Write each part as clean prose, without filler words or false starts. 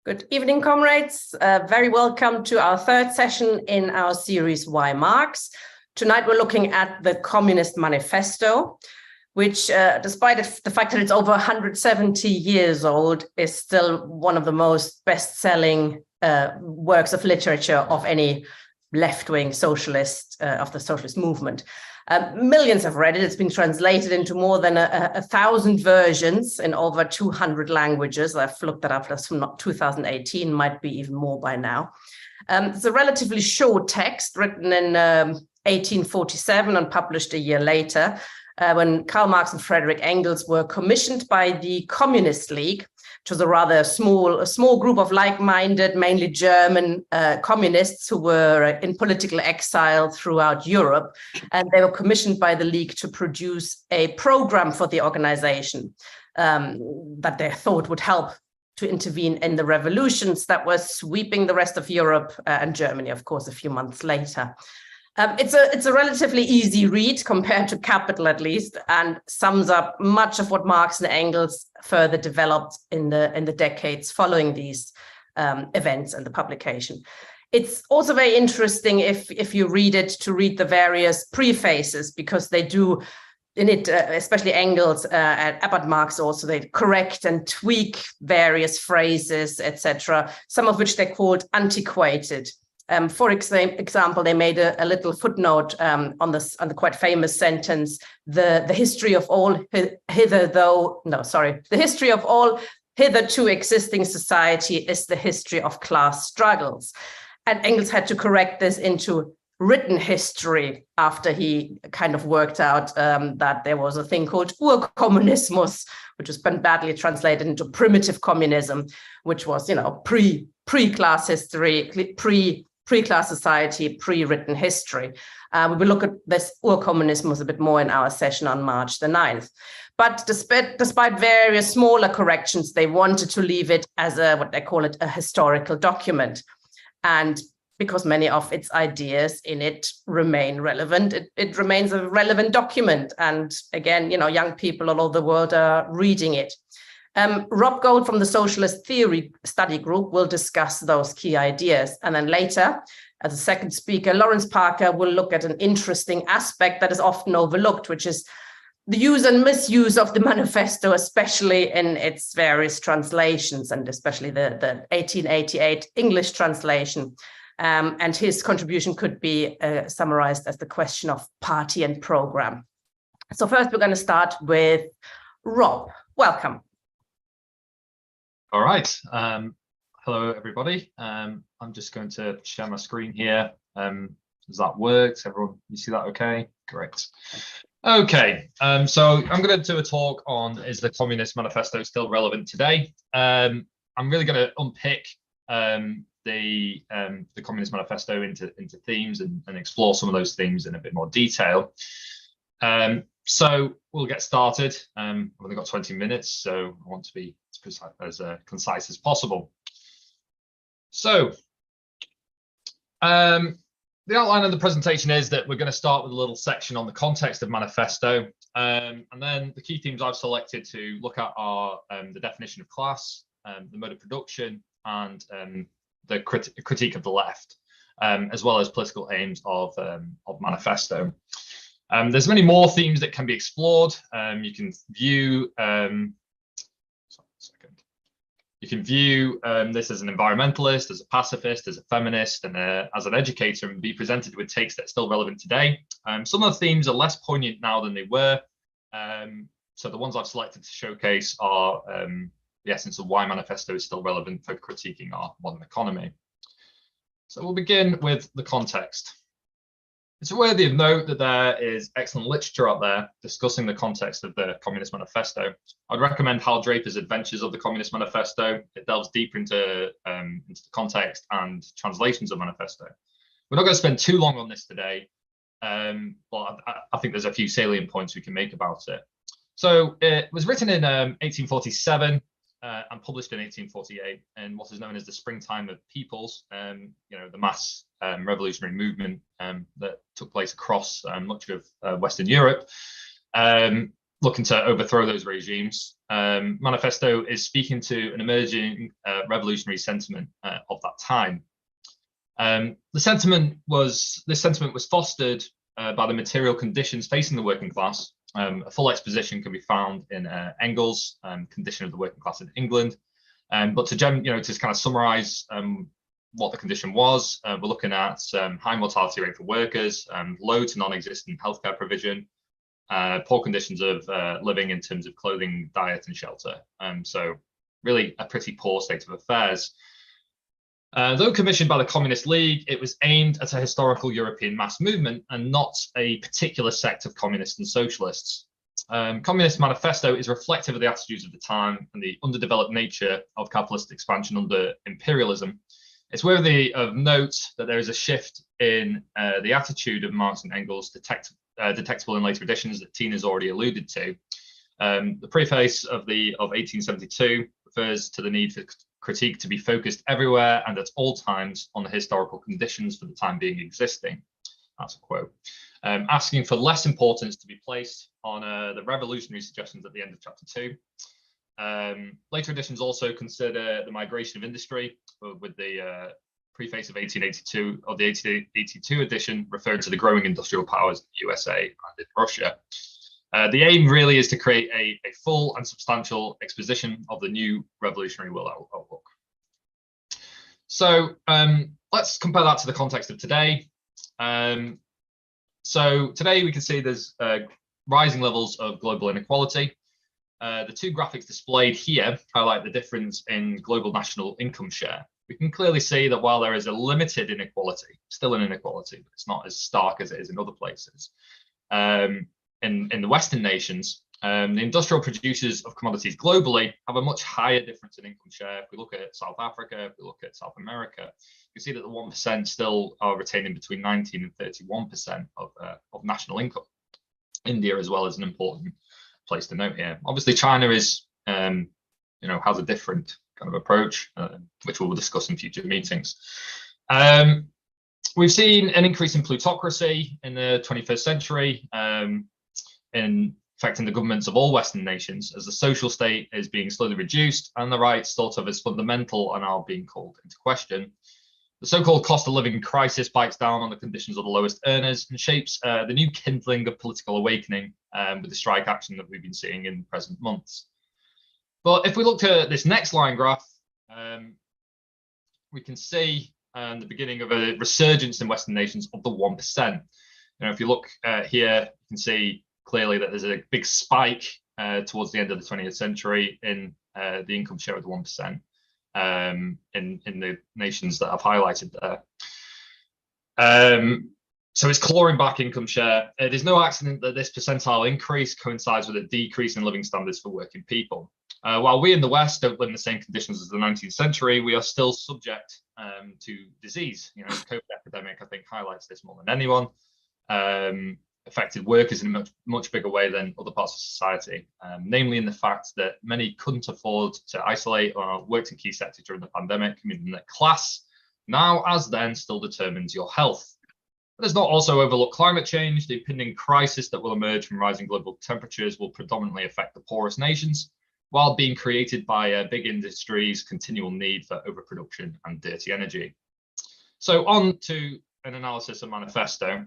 Good evening, comrades. Very welcome to our third session in our series, Why Marx? Tonight, we're looking at the Communist Manifesto, which, despite the fact that it's over 170 years old, is still one of the most best-selling works of literature of any left-wing socialist, of the socialist movement. Millions have read it. It's been translated into more than 1,000 versions in over 200 languages. I've looked that up. That's from 2018, might be even more by now. It's a relatively short text written in 1847 and published a year later, when Karl Marx and Friedrich Engels were commissioned by the Communist League, which was a rather small group of like-minded, mainly German communists who were in political exile throughout Europe. And they were commissioned by the League to produce a program for the organization that they thought would help to intervene in the revolutions that were sweeping the rest of Europe and Germany, of course, a few months later. It's a relatively easy read compared to Capital, at least, and sums up much of what Marx and Engels further developed in the decades following these events and the publication. It's also very interesting if you read it to read the various prefaces, because they do in it, especially Engels but Marx also, they correct and tweak various phrases, etc., some of which they called antiquated. For example, they made a little footnote on the quite famous sentence: the history of all the history of all hitherto existing society is the history of class struggles. And Engels had to correct this into written history after he kind of worked out that there was a thing called Urkommunismus, which was badly translated into primitive communism, which was, pre-class history, pre-class society, pre-written history. We will look at this Urkommunismus a bit more in our session on March the 9th. But despite various smaller corrections, they wanted to leave it as what they call it, a historical document. And because many of its ideas in it remain relevant, it remains a relevant document. And again, young people all over the world are reading it. Rob Gold from the Socialist Theory Study Group will discuss those key ideas. And then later, as a second speaker, Lawrence Parker will look at an interesting aspect that is often overlooked, which is the use and misuse of the manifesto, especially in its various translations, and especially the 1888 English translation. And his contribution could be summarized as the question of party and program. So first, we're going to start with Rob. Welcome. All right. Hello, everybody. I'm just going to share my screen here. Does that work? Everyone, you see that okay? Great. Okay. So I'm going to do a talk on, is the Communist Manifesto still relevant today? I'm really going to unpick the Communist Manifesto into themes and explore some of those themes in a bit more detail. So we'll get started. I've only got 20 minutes, so I want to be as concise as possible. So the outline of the presentation is that we're going to start with a little section on the context of manifesto, and then the key themes I've selected to look at are the definition of class, the mode of production, and the critique of the left, as well as political aims of manifesto. There's many more themes that can be explored. You can view this as an environmentalist, as a pacifist, as a feminist, and as an educator, and be presented with takes that are still relevant today. Some of the themes are less poignant now than they were. So the ones I've selected to showcase are the essence of why manifesto is still relevant for critiquing our modern economy. So we'll begin with the context. It's worthy of note that there is excellent literature out there discussing the context of the Communist Manifesto. I'd recommend Hal Draper's Adventures of the Communist Manifesto. It delves deeper into the context and translations of manifesto. We're not going to spend too long on this today, but I think there's a few salient points we can make about it. So it was written in 1847 and published in 1848 in what is known as the Springtime of Peoples, the mass revolutionary movement that took place across much of Western Europe. looking to overthrow those regimes. Manifesto is speaking to an emerging revolutionary sentiment of that time. This sentiment was fostered by the material conditions facing the working class. A full exposition can be found in Engels' Condition of the Working Class in England. But to kind of summarize what the condition was, we're looking at high mortality rate for workers, low to non-existent healthcare provision, poor conditions of living in terms of clothing, diet, and shelter. So really a pretty poor state of affairs. Though commissioned by the Communist League, it was aimed at a historical European mass movement and not a particular sect of communists and socialists. Communist Manifesto is reflective of the attitudes of the time and the underdeveloped nature of capitalist expansion under imperialism. It's worthy of note that there is a shift in the attitude of Marx and Engels detectable in later editions that Tina's already alluded to. The preface of 1872 refers to the need for critique to be focused everywhere and at all times on the historical conditions for the time being existing. That's a quote. Asking for less importance to be placed on the revolutionary suggestions at the end of chapter 2. Later editions also consider the migration of industry, with the preface of 1882 of the 1882 edition referring to the growing industrial powers in the USA and in Russia. The aim really is to create a full and substantial exposition of the new revolutionary world outlook. So let's compare that to the context of today. So today we can see there's rising levels of global inequality. The two graphics displayed here highlight the difference in global national income share. We can clearly see that while there is a limited inequality, still an inequality, but it's not as stark as it is in other places. In the Western nations, the industrial producers of commodities globally have a much higher difference in income share. If we look at South Africa, if we look at South America, you see that the 1% still are retaining between 19 and 31% of national income. India as well is an important place to note here. Obviously, China is, has a different kind of approach, which we'll discuss in future meetings. We've seen an increase in plutocracy in the 21st century, in affecting the governments of all Western nations, as the social state is being slowly reduced and the rights thought of as fundamental are now being called into question. The so-called cost of living crisis bites down on the conditions of the lowest earners and shapes the new kindling of political awakening with the strike action that we've been seeing in present months. But if we look at this next line graph, we can see the beginning of a resurgence in Western nations of the 1%. If you look here, you can see clearly that there's a big spike towards the end of the 20th century in the income share of the 1% in the nations that I've highlighted there. So it's clawing back income share. It is no accident that this percentile increase coincides with a decrease in living standards for working people. While we in the West don't live in the same conditions as the 19th century, we are still subject to disease. The COVID epidemic, I think, highlights this more than anyone. Affected workers in a much bigger way than other parts of society, namely in the fact that many couldn't afford to isolate or worked in key sectors during the pandemic, meaning that class, now as then, still determines your health. But let's not also overlook climate change. The impending crisis that will emerge from rising global temperatures will predominantly affect the poorest nations, while being created by big industries' continual need for overproduction and dirty energy. So on to an analysis of Manifesto.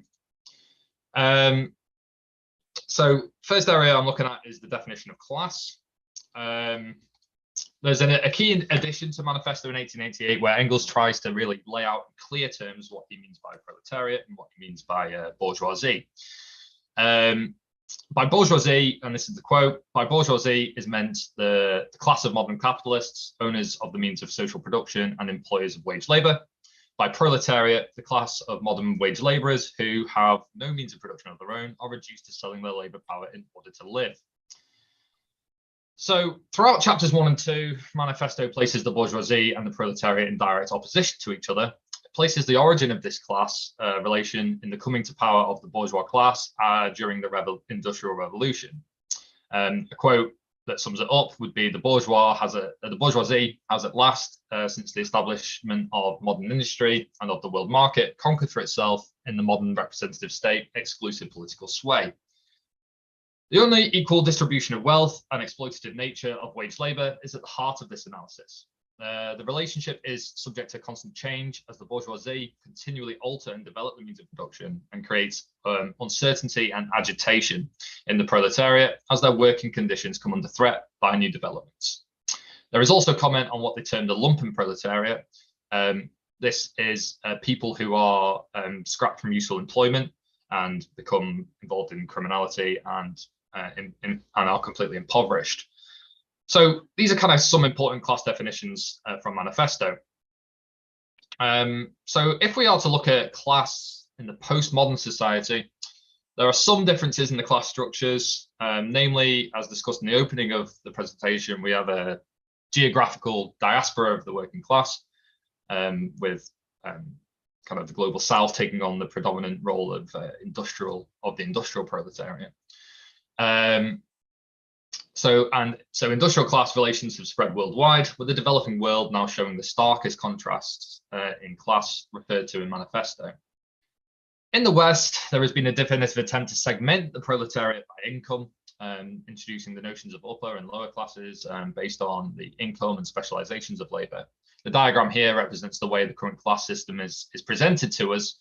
So first area I'm looking at is the definition of class. There's a key addition to Manifesto in 1888 where Engels tries to really lay out in clear terms what he means by proletariat and what he means by bourgeoisie. By bourgeoisie, and this is the quote, by bourgeoisie is meant the class of modern capitalists, owners of the means of social production and employers of wage labor. By proletariat, the class of modern wage laborers who have no means of production of their own are reduced to selling their labor power in order to live. So throughout chapters 1 and 2, Manifesto places the bourgeoisie and the proletariat in direct opposition to each other. It places the origin of this class relation in the coming to power of the bourgeois class during the Industrial Revolution. A quote that sums it up would be the bourgeoisie has at last, since the establishment of modern industry and of the world market, conquered for itself in the modern representative state exclusive political sway. The unequal distribution of wealth and exploitative nature of wage labour is at the heart of this analysis. The relationship is subject to constant change as the bourgeoisie continually alter and develop the means of production and creates uncertainty and agitation in the proletariat as their working conditions come under threat by new developments. There is also comment on what they term the lumpen proletariat. This is people who are scrapped from useful employment and become involved in criminality and are completely impoverished. So these are kind of some important class definitions from Manifesto. So if we are to look at class in the postmodern society, there are some differences in the class structures, namely, as discussed in the opening of the presentation, we have a geographical diaspora of the working class, with kind of the global south taking on the predominant role of the industrial proletariat. So industrial class relations have spread worldwide, with the developing world now showing the starkest contrasts in class referred to in Manifesto. In the West, there has been a definitive attempt to segment the proletariat by income, introducing the notions of upper and lower classes based on the income and specializations of labor. The diagram here represents the way the current class system is presented to us.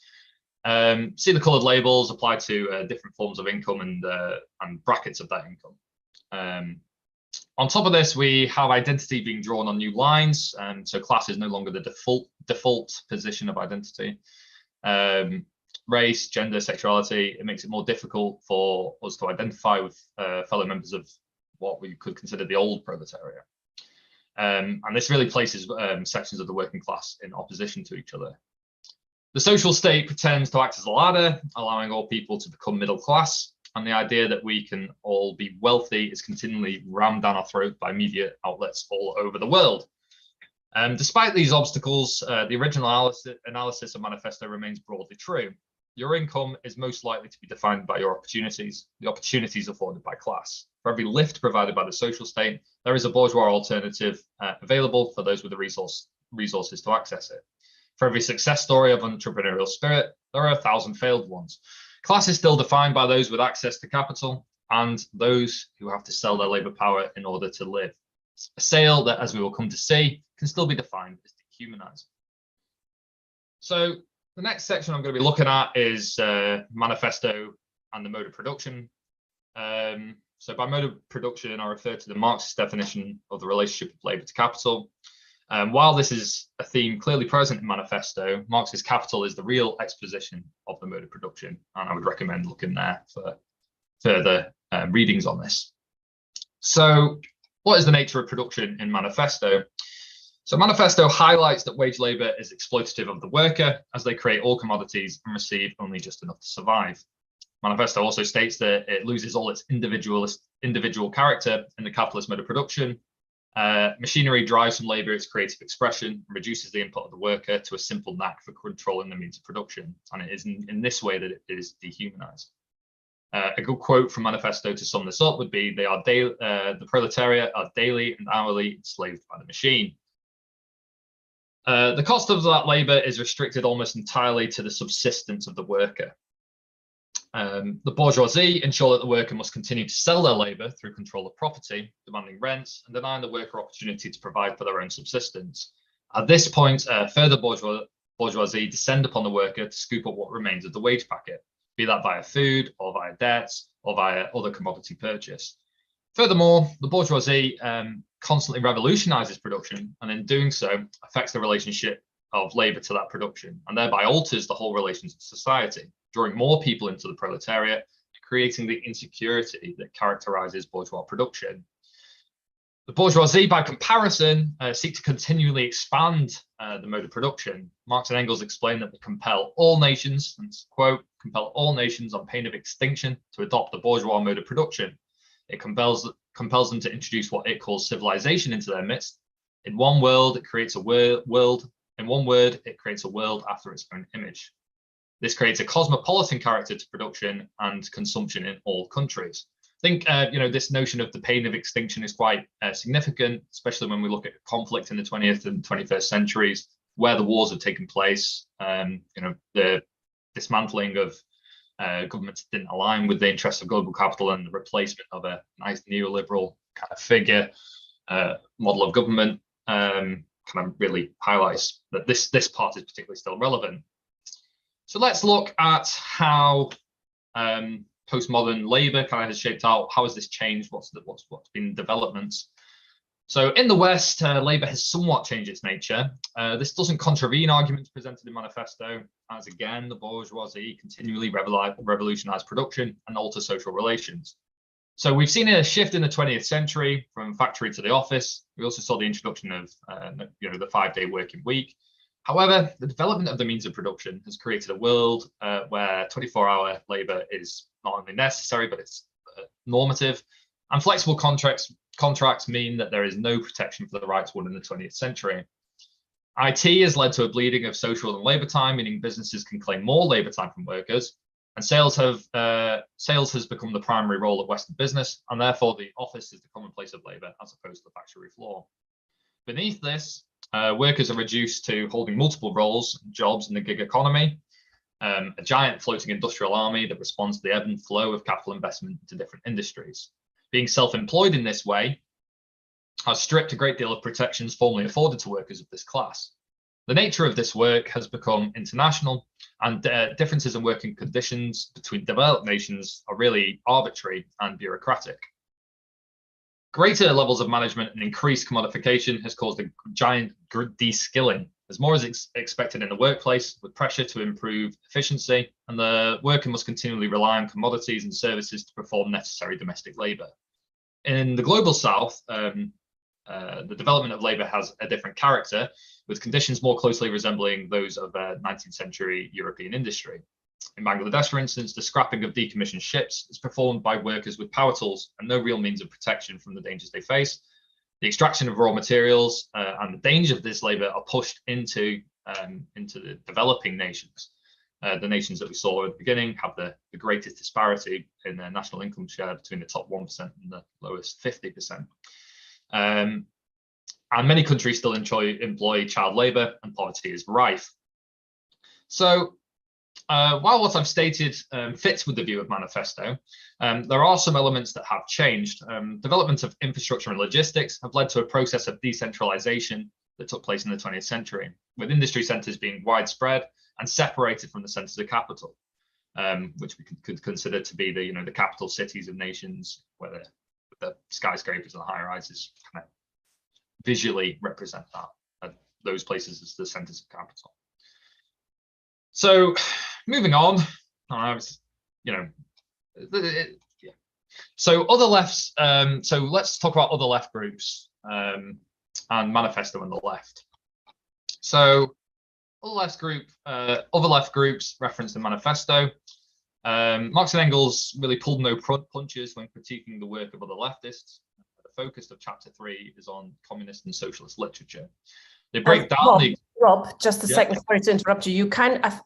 See the colored labels applied to different forms of income and brackets of that income. On top of this, we have identity being drawn on new lines, so class is no longer the default position of identity. Race, gender, sexuality, it makes it more difficult for us to identify with fellow members of what we could consider the old proletariat. And this really places sections of the working class in opposition to each other. The social state pretends to act as a ladder, allowing all people to become middle class. And the idea that we can all be wealthy is continually rammed down our throat by media outlets all over the world. Despite these obstacles, the original analysis of Manifesto remains broadly true. Your income is most likely to be defined by your opportunities, the opportunities afforded by class. For every lift provided by the social state, there is a bourgeois alternative available for those with the resources to access it. For every success story of entrepreneurial spirit, there are 1,000 failed ones. Class is still defined by those with access to capital and those who have to sell their labor power in order to live. A sale that, as we will come to see, can still be defined as dehumanizing. So the next section I'm going to be looking at is Manifesto and the mode of production. So by mode of production, I refer to the Marxist definition of the relationship of labor to capital. While this is a theme clearly present in Manifesto, Marx's Capital is the real exposition of the mode of production, and I would recommend looking there for further readings on this. So what is the nature of production in Manifesto? So Manifesto highlights that wage labour is exploitative of the worker as they create all commodities and receive only just enough to survive. Manifesto also states that it loses all its individual character in the capitalist mode of production. Machinery drives from labour its creative expression and reduces the input of the worker to a simple knack for controlling the means of production, and it is in this way that it is dehumanized. A good quote from Manifesto to sum this up would be, the proletariat are daily and hourly enslaved by the machine. The cost of that labour is restricted almost entirely to the subsistence of the worker. The bourgeoisie ensure that the worker must continue to sell their labour through control of property, demanding rents and denying the worker opportunity to provide for their own subsistence. At this point, further bourgeoisie descend upon the worker to scoop up what remains of the wage packet, be that via food or via debts or via other commodity purchase. Furthermore, the bourgeoisie constantly revolutionizes production, and in doing so affects the relationship of labour to that production, and thereby alters the whole relations of society, drawing more people into the proletariat, creating the insecurity that characterizes bourgeois production. The bourgeoisie, by comparison, seek to continually expand the mode of production. Marx and Engels explain that they compel all nations, and quote, compel all nations on pain of extinction to adopt the bourgeois mode of production. It compels them to introduce what it calls civilization into their midst. In one word, it creates a world after its own image. This creates a cosmopolitan character to production and consumption in all countries. I think this notion of the pain of extinction is quite significant, especially when we look at conflict in the 20th and 21st centuries, where the wars have taken place. The dismantling of governments didn't align with the interests of global capital, and the replacement of a nice neoliberal kind of figure model of government kind of really highlights that this part is particularly still relevant. So let's look at how postmodern labour kind of has shaped out. How has this changed? What's been developments? So in the West, labour has somewhat changed its nature. This doesn't contravene arguments presented in Manifesto, as again, the bourgeoisie continually revolutionise production and alter social relations. So we've seen a shift in the 20th century from factory to the office. We also saw the introduction of the 5-day working week. However, the development of the means of production has created a world where 24-hour labour is not only necessary, but it's normative. And flexible contracts mean that there is no protection for the rights won in the 20th century. IT has led to a bleeding of social and labour time, meaning businesses can claim more labour time from workers. And sales has become the primary role of Western business, and therefore the office is the commonplace of labour as opposed to the factory floor. Beneath this, workers are reduced to holding multiple roles, jobs in the gig economy, a giant floating industrial army that responds to the ebb and flow of capital investment into different industries. Being self-employed in this way has stripped a great deal of protections formerly afforded to workers of this class. The nature of this work has become international, and differences in working conditions between developed nations are really arbitrary and bureaucratic. Greater levels of management and increased commodification has caused a giant de-skilling, as more is expected in the workplace, with pressure to improve efficiency, and the worker must continually rely on commodities and services to perform necessary domestic labour. In the global South, the development of labour has a different character, with conditions more closely resembling those of 19th century European industry. In Bangladesh, for instance, the scrapping of decommissioned ships is performed by workers with power tools and no real means of protection from the dangers they face. The extraction of raw materials and the danger of this labour are pushed into the developing nations. The nations that we saw at the beginning have the greatest disparity in their national income share between the top 1% and the lowest 50%. And many countries still employ child labour, and poverty is rife. So while what I've stated fits with the view of Manifesto, there are some elements that have changed. Development of infrastructure and logistics have led to a process of decentralization that took place in the 20th century, with industry centres being widespread and separated from the centres of capital, which we could consider to be the capital cities of nations, where the skyscrapers and the high-rises kind of visually represent those places as the centres of capital. So moving on, So other lefts. So let's talk about other left groups and Manifesto on the left. So other left groups referenced in Manifesto. Marx and Engels really pulled no punches when critiquing the work of other leftists. The focus of chapter 3 is on communist and socialist literature. They break down Rob, just a second, sorry to interrupt you.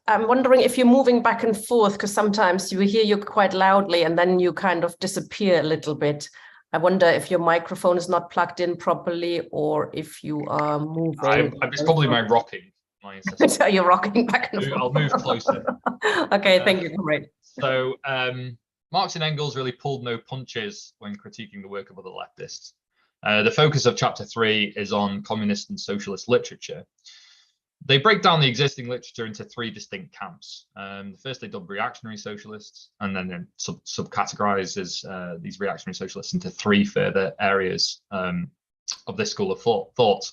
I'm wondering if you're moving back and forth, because sometimes you hear you quite loudly and then you kind of disappear a little bit. I wonder if your microphone is not plugged in properly, or if you are moving. It's probably my rocking. So you're rocking back and forth. I'll move closer. Okay, thank you. Great. So Marx and Engels really pulled no punches when critiquing the work of other leftists. The focus of chapter 3 is on communist and socialist literature. They break down the existing literature into 3 distinct camps. The first they dub reactionary socialists, and then subcategorizes these reactionary socialists into 3 further areas of this school of thought.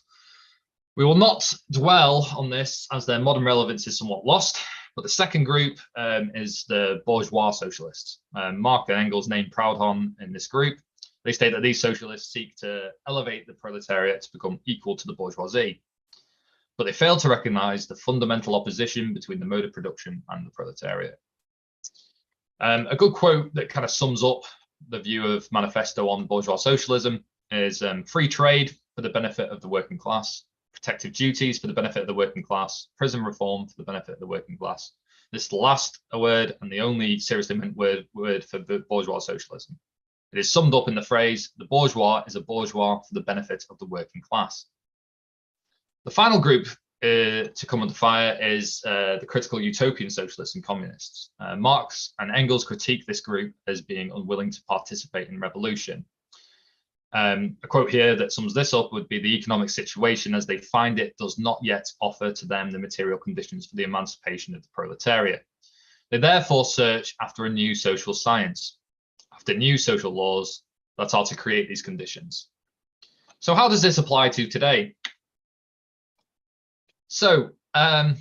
We will not dwell on this, as their modern relevance is somewhat lost, but the second group is the bourgeois socialists. Marx and Engels name Proudhon in this group. They state that these socialists seek to elevate the proletariat to become equal to the bourgeoisie, but they fail to recognize the fundamental opposition between the mode of production and the proletariat. A good quote that kind of sums up the view of Manifesto on bourgeois socialism is free trade for the benefit of the working class, protective duties for the benefit of the working class, prison reform for the benefit of the working class. This is the last word and the only seriously meant word for bourgeois socialism. It is summed up in the phrase, the bourgeois is a bourgeois for the benefit of the working class. The final group to come under fire is the critical utopian socialists and communists. Marx and Engels critique this group as being unwilling to participate in revolution. A quote here that sums this up would be: the economic situation as they find it does not yet offer to them the material conditions for the emancipation of the proletariat. They therefore search after a new social science, after new social laws that are to create these conditions. So how does this apply to today? So a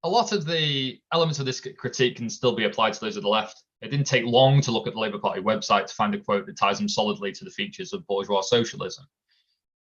lot of the elements of this critique can still be applied to those of the left. It didn't take long to look at the Labour Party website to find a quote that ties them solidly to the features of bourgeois socialism.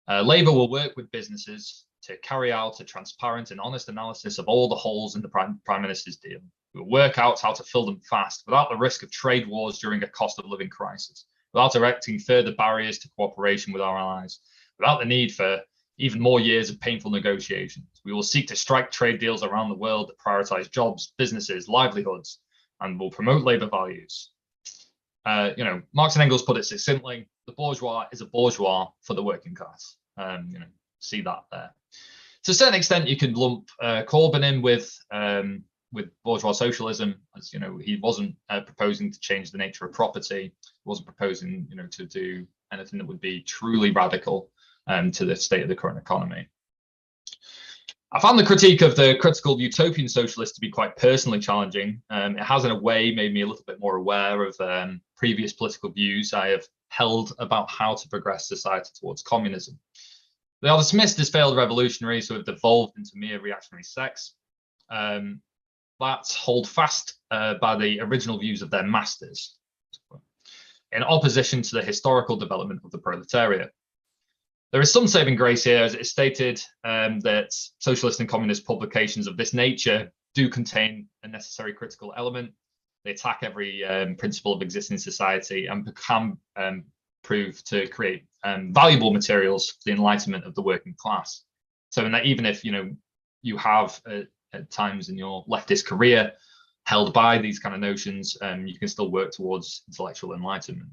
Labour will work with businesses to carry out a transparent and honest analysis of all the holes in the Prime Minister's deal. We will work out how to fill them fast without the risk of trade wars during a cost of living crisis, without erecting further barriers to cooperation with our allies, without the need for even more years of painful negotiations. We will seek to strike trade deals around the world that prioritize jobs, businesses, livelihoods, and will promote labour values. Marx and Engels put it succinctly: the bourgeois is a bourgeois for the working class. See that there. To a certain extent, you can lump Corbyn in with bourgeois socialism, as he wasn't proposing to change the nature of property. He wasn't proposing, to do anything that would be truly radical to the state of the current economy. I found the critique of the critical utopian socialist to be quite personally challenging. It has, in a way, made me a little bit more aware of previous political views I have held about how to progress society towards communism. They are dismissed as failed revolutionaries who have devolved into mere reactionary sects that hold fast by the original views of their masters, in opposition to the historical development of the proletariat. There is some saving grace here, as it is stated that socialist and communist publications of this nature do contain a necessary critical element. They attack every principle of existing society and can prove to create valuable materials for the enlightenment of the working class. So in that, even if you have at times in your leftist career held by these kind of notions, you can still work towards intellectual enlightenment.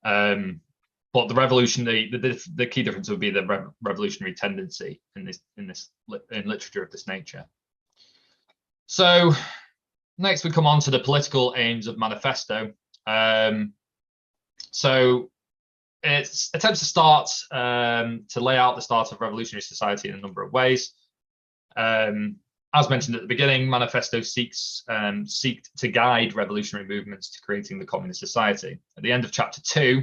But the revolution, the key difference would be the revolutionary tendency in literature of this nature. So next we come on to the political aims of Manifesto. So it attempts to start to lay out the start of revolutionary society in a number of ways. As mentioned at the beginning, Manifesto seek to guide revolutionary movements to creating the communist society. At the end of chapter 2,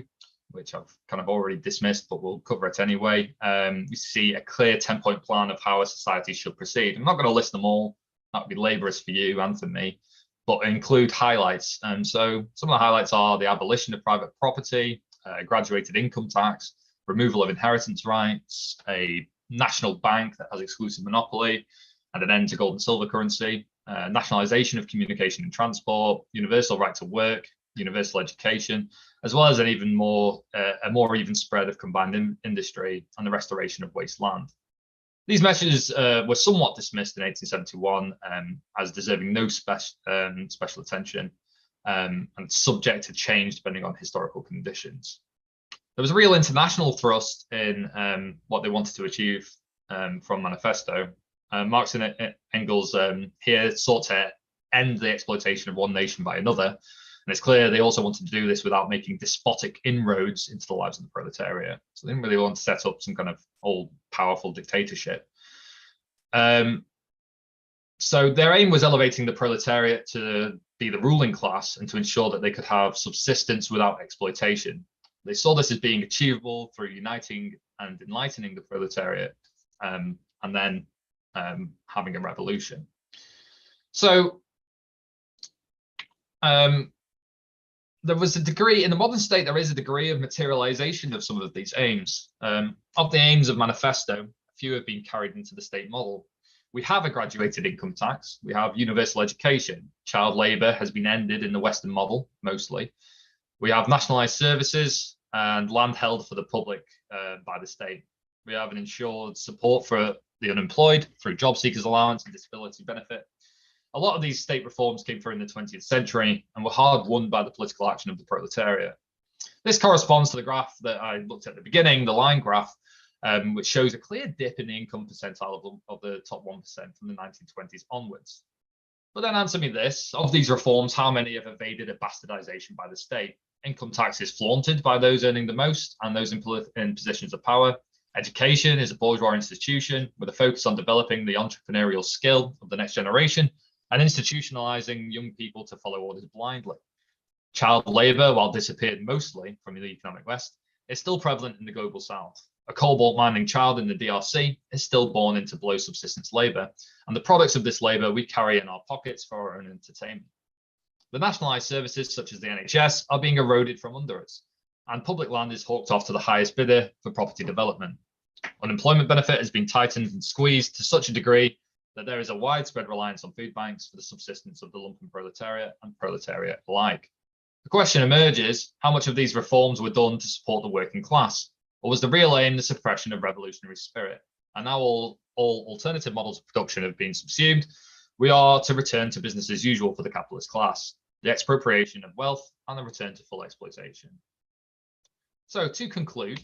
which I've kind of already dismissed, but we'll cover it anyway, you see a clear 10-point plan of how a society should proceed. I'm not going to list them all. That would be laborious for you and for me, but include highlights. So some of the highlights are the abolition of private property, graduated income tax, removal of inheritance rights, a national bank that has exclusive monopoly, and an end to gold and silver currency, nationalization of communication and transport, universal right to work, universal education, as well as a more even spread of combined industry and the restoration of waste land. These measures were somewhat dismissed in 1871 as deserving no special attention and subject to change depending on historical conditions. There was a real international thrust in what they wanted to achieve from Manifesto. Marx and Engels here sought to end the exploitation of one nation by another. And it's clear they also wanted to do this without making despotic inroads into the lives of the proletariat. So they didn't really want to set up some kind of all-powerful dictatorship. So their aim was elevating the proletariat to be the ruling class and to ensure that they could have subsistence without exploitation. They saw this as being achievable through uniting and enlightening the proletariat and then having a revolution. So there was a degree in the modern state, there is a degree of materialization of some of these aims. Of the aims of Manifesto, a few have been carried into the state model. We have a graduated income tax. We have universal education. Child labour has been ended in the Western model, mostly. We have nationalised services and land held for the public by the state. We have an ensured support for the unemployed through job seekers allowance and disability benefit. A lot of these state reforms came through in the 20th century and were hard won by the political action of the proletariat. This corresponds to the graph that I looked at the beginning, the line graph, which shows a clear dip in the income percentile of the top 1% from the 1920s onwards. But then answer me this, of these reforms, how many have evaded a bastardization by the state? Income tax is flaunted by those earning the most and those in positions of power. Education is a bourgeois institution with a focus on developing the entrepreneurial skill of the next generation and institutionalizing young people to follow orders blindly. Child labor, while disappeared mostly from the economic West, is still prevalent in the global South. A cobalt mining child in the DRC is still born into below subsistence labor, and the products of this labor we carry in our pockets for our own entertainment. The nationalized services, such as the NHS, are being eroded from under us, and public land is hawked off to the highest bidder for property development. Unemployment benefit has been tightened and squeezed to such a degree that there is a widespread reliance on food banks for the subsistence of the lumpen proletariat and proletariat alike. The question emerges, how much of these reforms were done to support the working class? Or was the real aim the suppression of revolutionary spirit? And now all alternative models of production have been subsumed, we are to return to business as usual for the capitalist class, the expropriation of wealth and the return to full exploitation. So to conclude,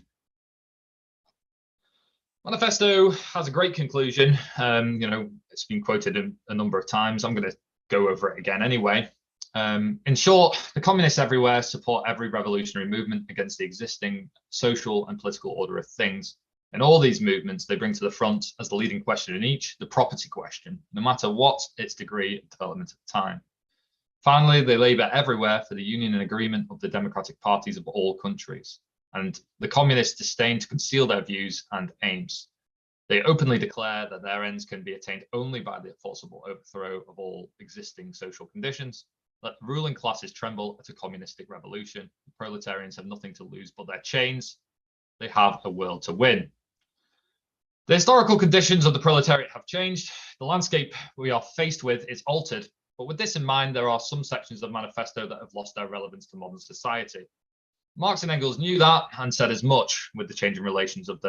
Manifesto has a great conclusion. It's been quoted a number of times. I'm going to go over it again anyway. In short, the communists everywhere support every revolutionary movement against the existing social and political order of things. In all these movements, they bring to the front as the leading question in each, the property question, no matter what its degree of development at the time. Finally, they labor everywhere for the union and agreement of the democratic parties of all countries. And the communists disdain to conceal their views and aims. They openly declare that their ends can be attained only by the forcible overthrow of all existing social conditions. Let the ruling classes tremble at a communistic revolution. The proletarians have nothing to lose but their chains. They have a world to win. The historical conditions of the proletariat have changed. The landscape we are faced with is altered. But with this in mind, there are some sections of Manifesto that have lost their relevance to modern society. Marx and Engels knew that and said as much with the changing relations of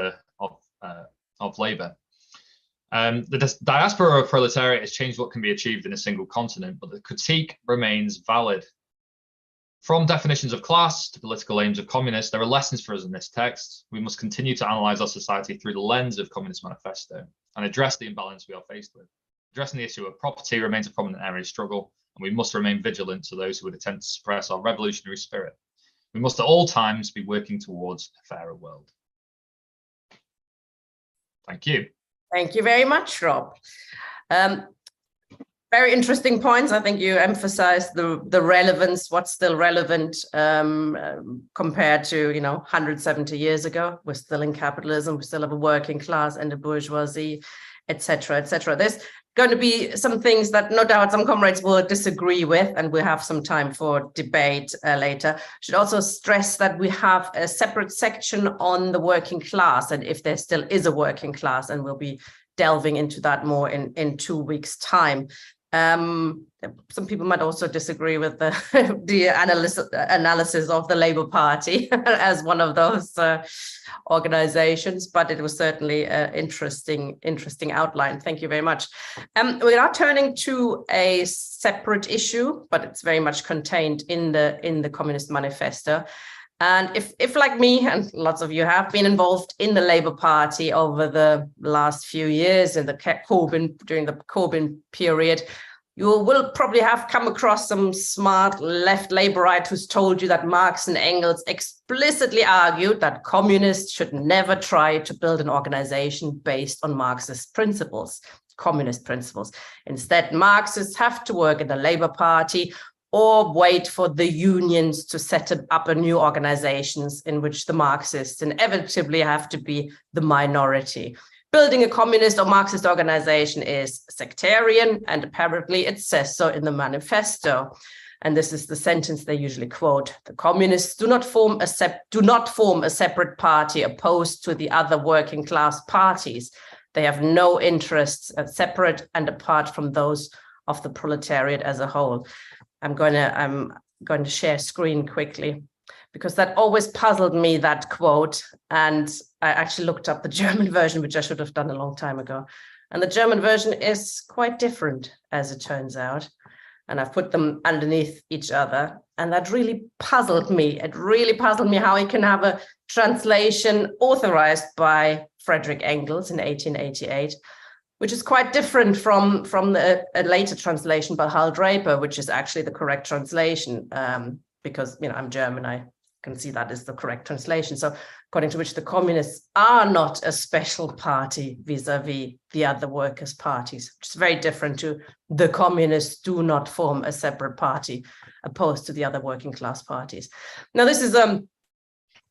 labor. The diaspora of proletariat has changed what can be achieved in a single continent, but the critique remains valid. From definitions of class to political aims of communists, there are lessons for us in this text. We must continue to analyze our society through the lens of Communist Manifesto and address the imbalance we are faced with. Addressing the issue of property remains a prominent area of struggle, and we must remain vigilant to those who would attempt to suppress our revolutionary spirit. We must at all times be working towards a fairer world. Thank you. Thank you very much, Rob. Very interesting points. I think you emphasized the relevance, what's still relevant compared to 170 years ago. We're still in capitalism, we still have a working class and a bourgeoisie, etc., etc. There's going to be some things that no doubt some comrades will disagree with, and we'll have some time for debate later. Should also stress that we have a separate section on the working class, and if there still is a working class, and we'll be delving into that more in 2 weeks' time. Some people might also disagree with the analysis of the Labour Party as one of those organizations, but it was certainly an interesting outline. Thank you very much. We're now turning to a separate issue, but it's very much contained in the Communist Manifesto. And if like me, and lots of you have been involved in the Labour Party over the last few years during the Corbyn period, you will probably have come across some smart left Labourite who's told you that Marx and Engels explicitly argued that communists should never try to build an organization based on Marxist principles, communist principles. Instead, Marxists have to work in the Labour Party or wait for the unions to set up a new organizations in which the Marxists inevitably have to be the minority. Building a communist or Marxist organization is sectarian, and apparently it says so in the manifesto. And this is the sentence they usually quote: "The communists do not form a separate party opposed to the other working class parties. They have no interests separate and apart from those of the proletariat as a whole." I'm going to share screen quickly, because that always puzzled me, that quote. And I actually looked up the German version, which I should have done a long time ago. And the German version is quite different, as it turns out. and I've put them underneath each other. And that really puzzled me. It really puzzled me how he can have a translation authorized by Frederick Engels in 1888, which is quite different from a later translation by Hal Draper, which is actually the correct translation, because I'm German, I can see that is the correct translation. So according to which the communists are not a special party vis-a-vis the other workers' parties, which is very different to the communists do not form a separate party opposed to the other working class parties. Now, this is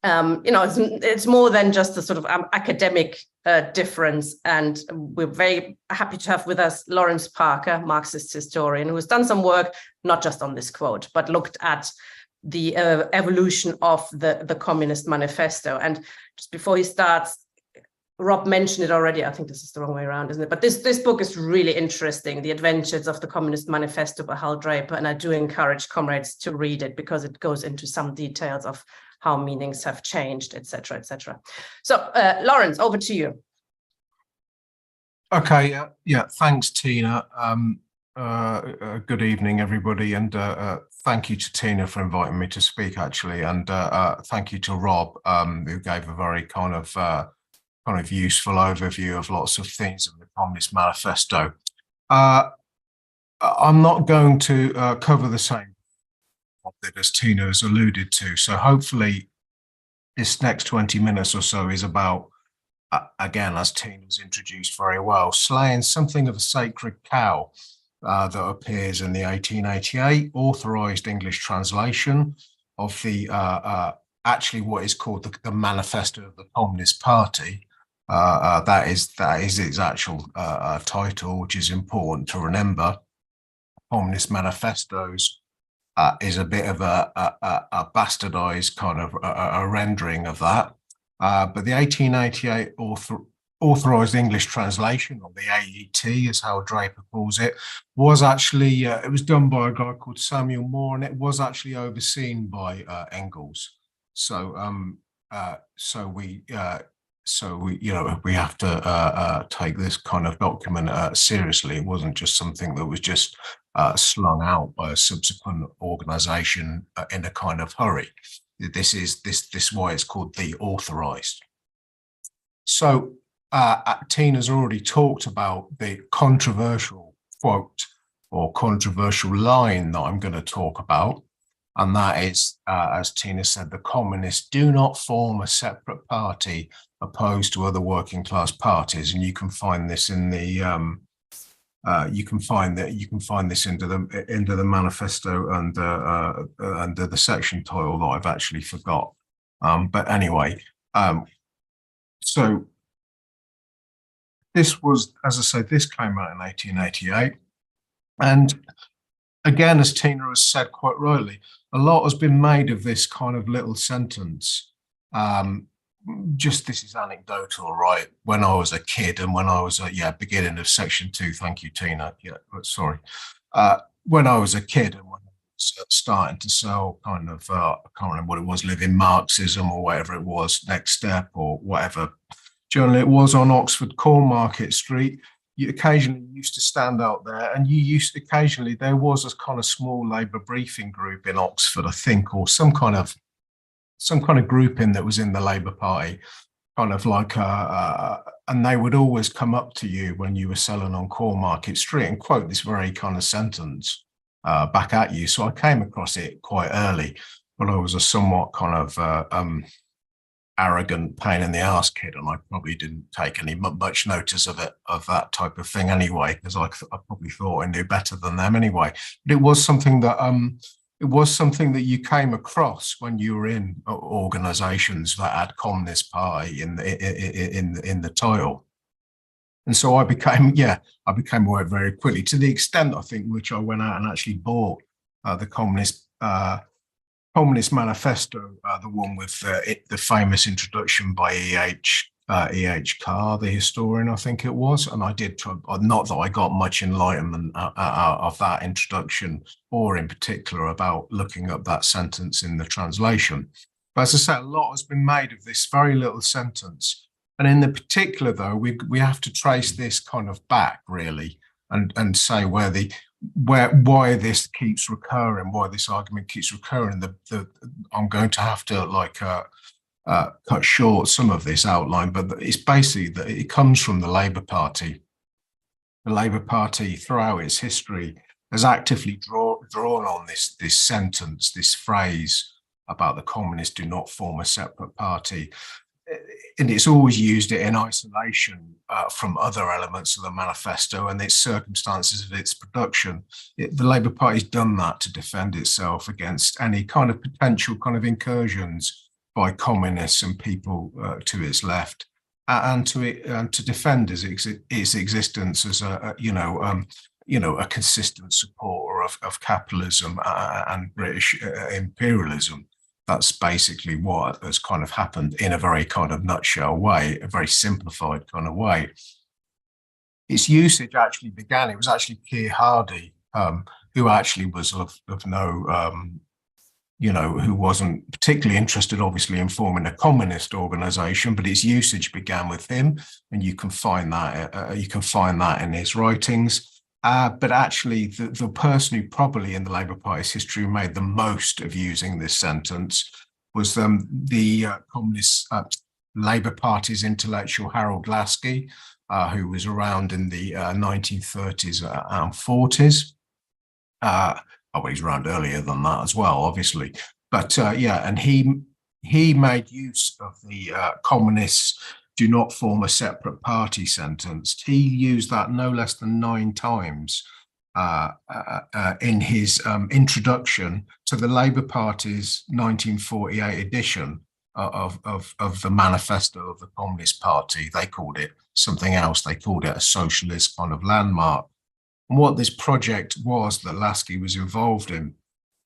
it's more than just a sort of academic difference, and we're very happy to have with us Lawrence Parker, Marxist historian, who has done some work not just on this quote, but looked at the evolution of the Communist Manifesto. And just before he starts, Rob mentioned it already. I think this is the wrong way around, isn't it? But this book is really interesting, The Adventures of the Communist Manifesto by Hal Draper, and I do encourage comrades to read it because it goes into some details of how meanings have changed, etc., etc. So, Lawrence, over to you. Okay, thanks, Tina. Good evening, everybody, and thank you to Tina for inviting me to speak, actually, and thank you to Rob, who gave a very kind of useful overview of lots of things in the Communist Manifesto. I'm not going to cover the same that as Tina has alluded to, so hopefully this next 20 minutes or so is about, again, as Tina's introduced very well, slaying something of a sacred cow that appears in the 1888 authorized English translation of the actually what is called the Manifesto of the Communist Party. That is its actual title, which is important to remember. Communist Manifestos is a bit of a bastardized kind of a rendering of that. But the 1888 authorized English translation, or the AET, as Hal Draper calls it, was actually, it was done by a guy called Samuel Moore, and it was actually overseen by Engels. So we have to take this kind of document seriously. It wasn't just something that was just slung out by a subsequent organization in a kind of hurry. This is why it's called the authorized. So Tina's already talked about the controversial quote or controversial line that I'm going to talk about, and that is, as Tina said, the communists do not form a separate party opposed to other working class parties, and you can find this in the you can find this into the manifesto and under the section title that I've actually forgot. But anyway, so this was, as I said, this came out in 1888, and again, as Tina has said quite rightly, a lot has been made of this kind of little sentence. Just this is anecdotal, right? When I was a kid, and when I was beginning of section 2, thank you, Tina. Sorry. When I was a kid and when I was starting to sell kind of, I can't remember what it was, living Marxism or whatever it was, Next Step or whatever journal it was on Oxford Cornmarket Street, you occasionally used to stand out there, and occasionally there was a kind of small Labour briefing group in Oxford, I think, or some kind of grouping that was in the Labour Party, kind of like, and they would always come up to you when you were selling on Cornmarket Street and quote this very kind of sentence back at you. So I came across it quite early, but I was a somewhat kind of arrogant pain in the ass kid, and I probably didn't take much notice of that type of thing anyway, because I probably thought I knew better than them anyway. But it was something that you came across when you were in organisations that had Communist Party in the title, and so I became aware very quickly, to the extent I think which I went out and actually bought the Communist Manifesto, the one with the famous introduction by E.H. Carr, the historian, I think it was, and I did try, not that I got much enlightenment out of that introduction, or in particular about looking up that sentence in the translation. But as I say, a lot has been made of this very little sentence, and in the particular, though, we have to trace this kind of back really, and say where why this keeps recurring, why this argument keeps recurring. I'm going to have to cut short some of this outline, but it's basically that it comes from the Labour Party. The Labour Party, throughout its history, has actively drawn on this sentence, this phrase about the communists do not form a separate party. And it's always used it in isolation from other elements of the manifesto and its circumstances of its production. The Labour Party's done that to defend itself against any kind of potential kind of incursions by communists and people to its left, and to defend its existence as a consistent supporter of capitalism and British imperialism. That's basically what has kind of happened in a very kind of nutshell way, a very simplified kind of way. Its usage actually began, it was actually Keir Hardie, who actually was of no, who wasn't particularly interested, obviously, in forming a communist organisation, but its usage began with him, and you can find that in his writings. But actually, the person who probably in the Labour Party's history made the most of using this sentence was the Communist Labour Party's intellectual Harold Lasky, who was around in the 1930s and 40s. Well, he's around earlier than that as well, obviously. But and he made use of the communists do not form a separate party sentence. He used that no less than 9 times in his introduction to the Labour Party's 1948 edition of the Manifesto of the Communist Party. They called it something else. They called it a socialist kind of landmark. And what this project was that Lasky was involved in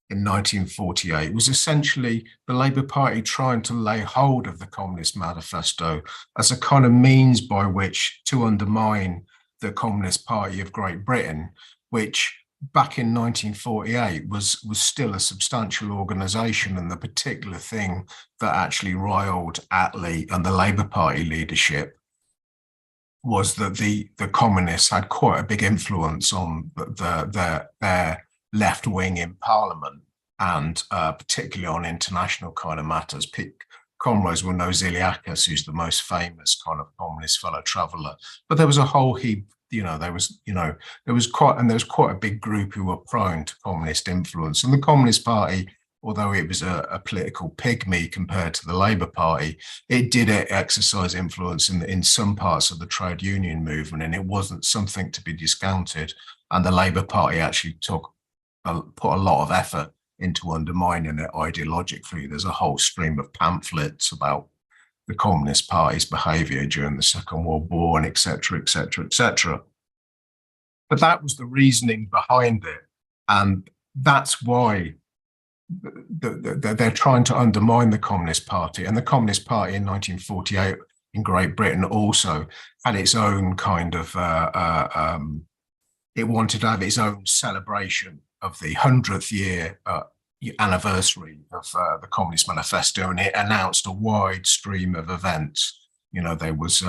1948 was essentially the Labour Party trying to lay hold of the Communist Manifesto as a kind of means by which to undermine the Communist Party of Great Britain, which back in 1948 was still a substantial organisation. And the particular thing that actually riled Attlee and the Labour Party leadership was that the communists had quite a big influence on their left wing in Parliament, and particularly on international kind of matters. Comrades will know Ziliakis, who's the most famous kind of communist fellow traveller. But there was a whole heap, there was quite a big group who were prone to communist influence. And the Communist Party, although it was a political pygmy compared to the Labour Party, it did exercise influence in some parts of the trade union movement, and it wasn't something to be discounted. And the Labour Party actually put a lot of effort into undermining it ideologically. There's a whole stream of pamphlets about the Communist Party's behaviour during the Second World War, and et cetera, et cetera, et cetera. But that was the reasoning behind it. And that's why they're trying to undermine the Communist Party. And the Communist Party in 1948 in Great Britain also had its own kind of, it wanted to have its own celebration of the 100th year anniversary of the Communist Manifesto, and it announced a wide stream of events. There was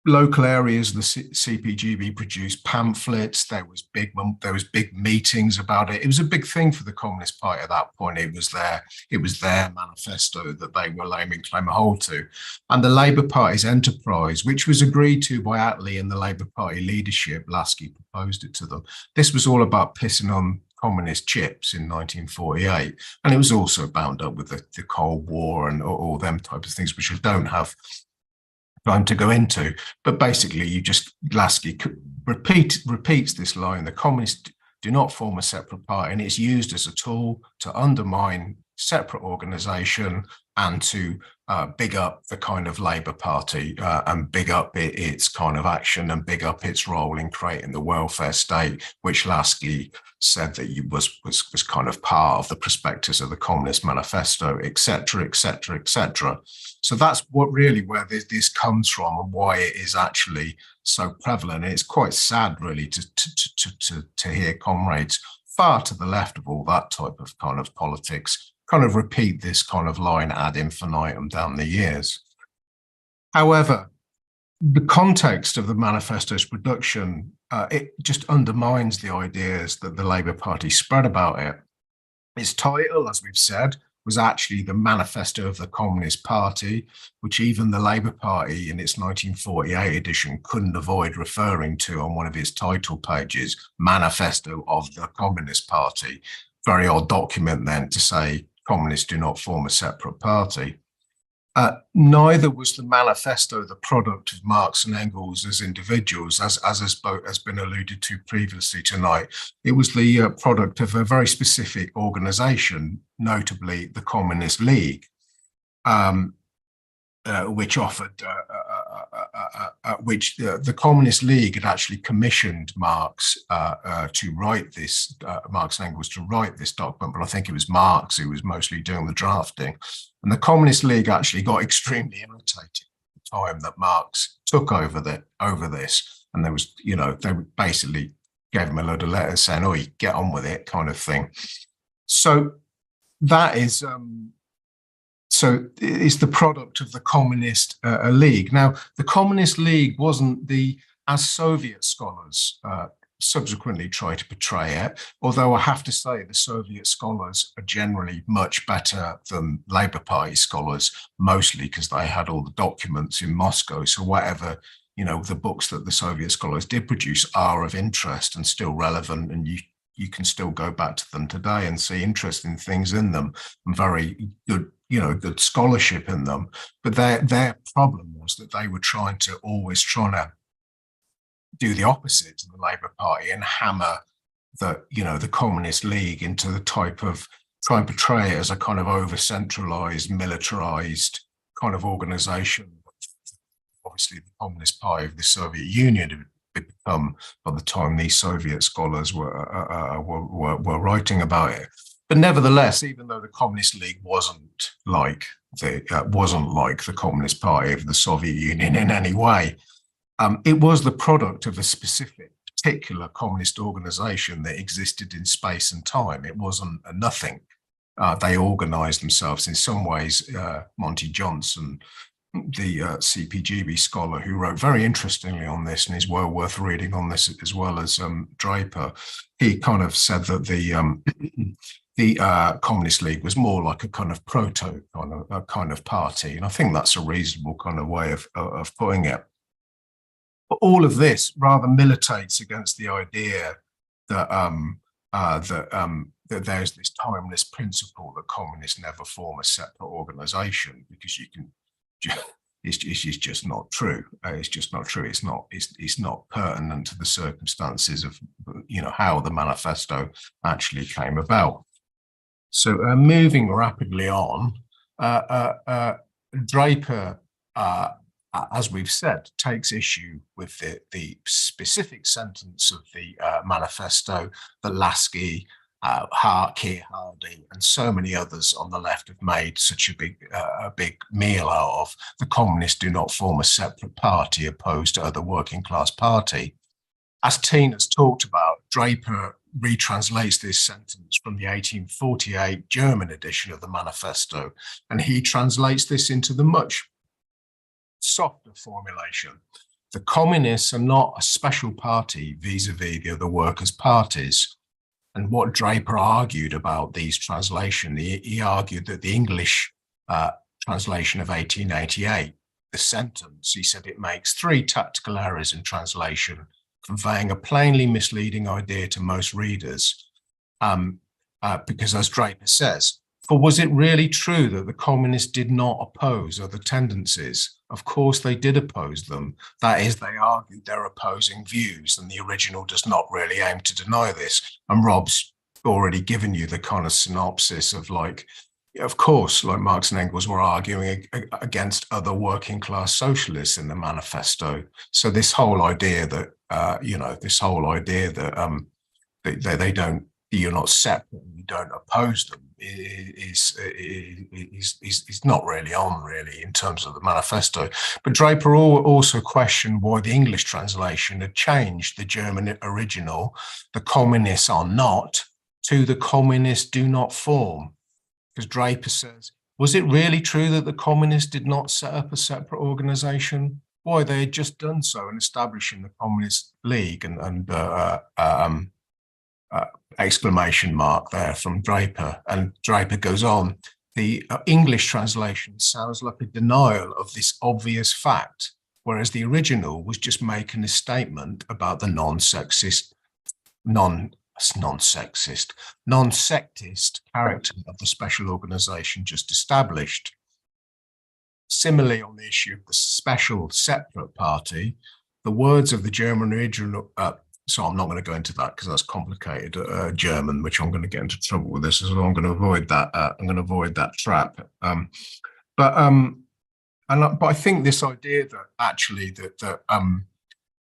local areas, the CPGB produced pamphlets. There was big meetings about it. It was a big thing for the Communist Party at that point. It was their manifesto that they were laying claim hold to. And the Labour Party's enterprise, which was agreed to by Attlee and the Labour Party leadership, Lasky proposed it to them. This was all about pissing on communist chips in 1948. And it was also bound up with the Cold War and all them types of things, which I don't have time to go into. But basically, Lasky repeats this line: the communists do not form a separate party, and it's used as a tool to undermine separate organisation and to big up the kind of Labour Party and big up its kind of action and big up its role in creating the welfare state, which Lasky said that was kind of part of the prospectus of the Communist Manifesto, etc., etc., etc. So that's where this comes from and why it is actually so prevalent. And it's quite sad, really, to hear comrades far to the left of all that type of kind of politics kind of repeat this kind of line ad infinitum down the years. However, the context of the manifesto's production it just undermines the ideas that the Labour Party spread about it. Its title, as we've said, was actually the Manifesto of the Communist Party, which even the Labour Party in its 1948 edition couldn't avoid referring to on one of its title pages, Manifesto of the Communist Party. Very odd document then to say communists do not form a separate party. Neither was the manifesto the product of Marx and Engels as individuals, as has been alluded to previously tonight. It was the product of a very specific organization, notably the Communist League, which offered, the Communist League had actually commissioned Marx to write this, Marx and Engels to write this document, but I think it was Marx who was mostly doing the drafting. And the Communist League actually got extremely irritated at the time that Marx took over this. And there was, they basically gave him a load of letters saying, "Oh, you get on with it," kind of thing. So that is, so it's the product of the Communist League. Now, the Communist League wasn't as Soviet scholars subsequently try to portray it, although I have to say the Soviet scholars are generally much better than Labour Party scholars, mostly because they had all the documents in Moscow. So whatever, the books that the Soviet scholars did produce are of interest and still relevant, and you can still go back to them today and see interesting things in them and very good, good scholarship in them. But their problem was that they were always trying to do the opposite to the Labour Party and hammer the Communist League into the type of, try and portray it as a kind of over-centralized, militarized kind of organization. Obviously, the Communist Party of the Soviet Union had become by the time these Soviet scholars were writing about it. But nevertheless, even though the Communist League wasn't like the Communist Party of the Soviet Union in any way, it was the product of a specific, particular communist organization that existed in space and time. It wasn't a nothing. They organized themselves in some ways. Monty Johnson, the CPGB scholar who wrote very interestingly on this and is well worth reading on this, as well as Draper, he kind of said that the Communist League was more like a kind of proto kind of party. And I think that's a reasonable kind of way of putting it. But all of this rather militates against the idea that that there's this timeless principle that communists never form a separate organization, because it's just not true. It's just not true. It's not pertinent to the circumstances of how the manifesto actually came about. So moving rapidly on, Draper, as we've said, takes issue with the specific sentence of the manifesto that Lasky, Keir Hardie, and so many others on the left have made such a big meal out of. The communists do not form a separate party opposed to other working class party. As Tina's talked about, Draper retranslates this sentence from the 1848 German edition of the manifesto, and he translates this into the much softer formulation. The communists are not a special party vis-a-vis the other workers' parties. And what Draper argued about these translations, he argued that the English translation of 1888, the sentence, he said it makes 3 tactical errors in translation, conveying a plainly misleading idea to most readers. Because as Draper says, for was it really true that the communists did not oppose other tendencies? Of course they did oppose them. That is, they argued their opposing views, and the original does not really aim to deny this. And Rob's already given you the kind of synopsis of of course, like Marx and Engels were arguing against other working class socialists in the manifesto. So this whole idea that, they don't, you're not separate, you don't oppose them, is not really in terms of the manifesto. But Draper also questioned why the English translation had changed the German original, "the communists are not," to "the communists do not form." Because Draper says, was it really true that the communists did not set up a separate organization? Boy, they had just done so in establishing the Communist League and exclamation mark there from Draper. And Draper goes on, the English translation sounds like a denial of this obvious fact, whereas the original was just making a statement about the non-sexist character of the special organization just established. Similarly, on the issue of the special separate party, the words of the German original, so I'm not going to go into that because that's complicated German, which I'm going to get into trouble with this, so I'm going to avoid that. I'm going to avoid that trap. But I think this idea that actually that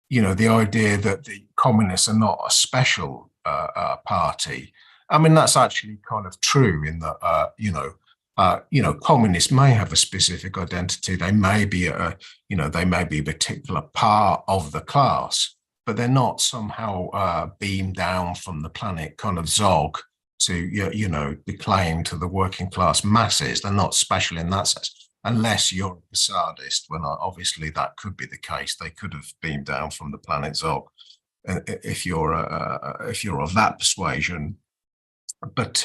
you know, the idea that the communists are not a special party, I mean, that's actually kind of true in that you know, communists may have a specific identity. They may be they may be a particular part of the class, but they're not somehow beamed down from the planet kind of Zog to, you know, be claimed to the working class masses. They're not special in that sense, unless you're a sadist, when obviously that could be the case. They could have beamed down from the planet Zog if you're of that persuasion. But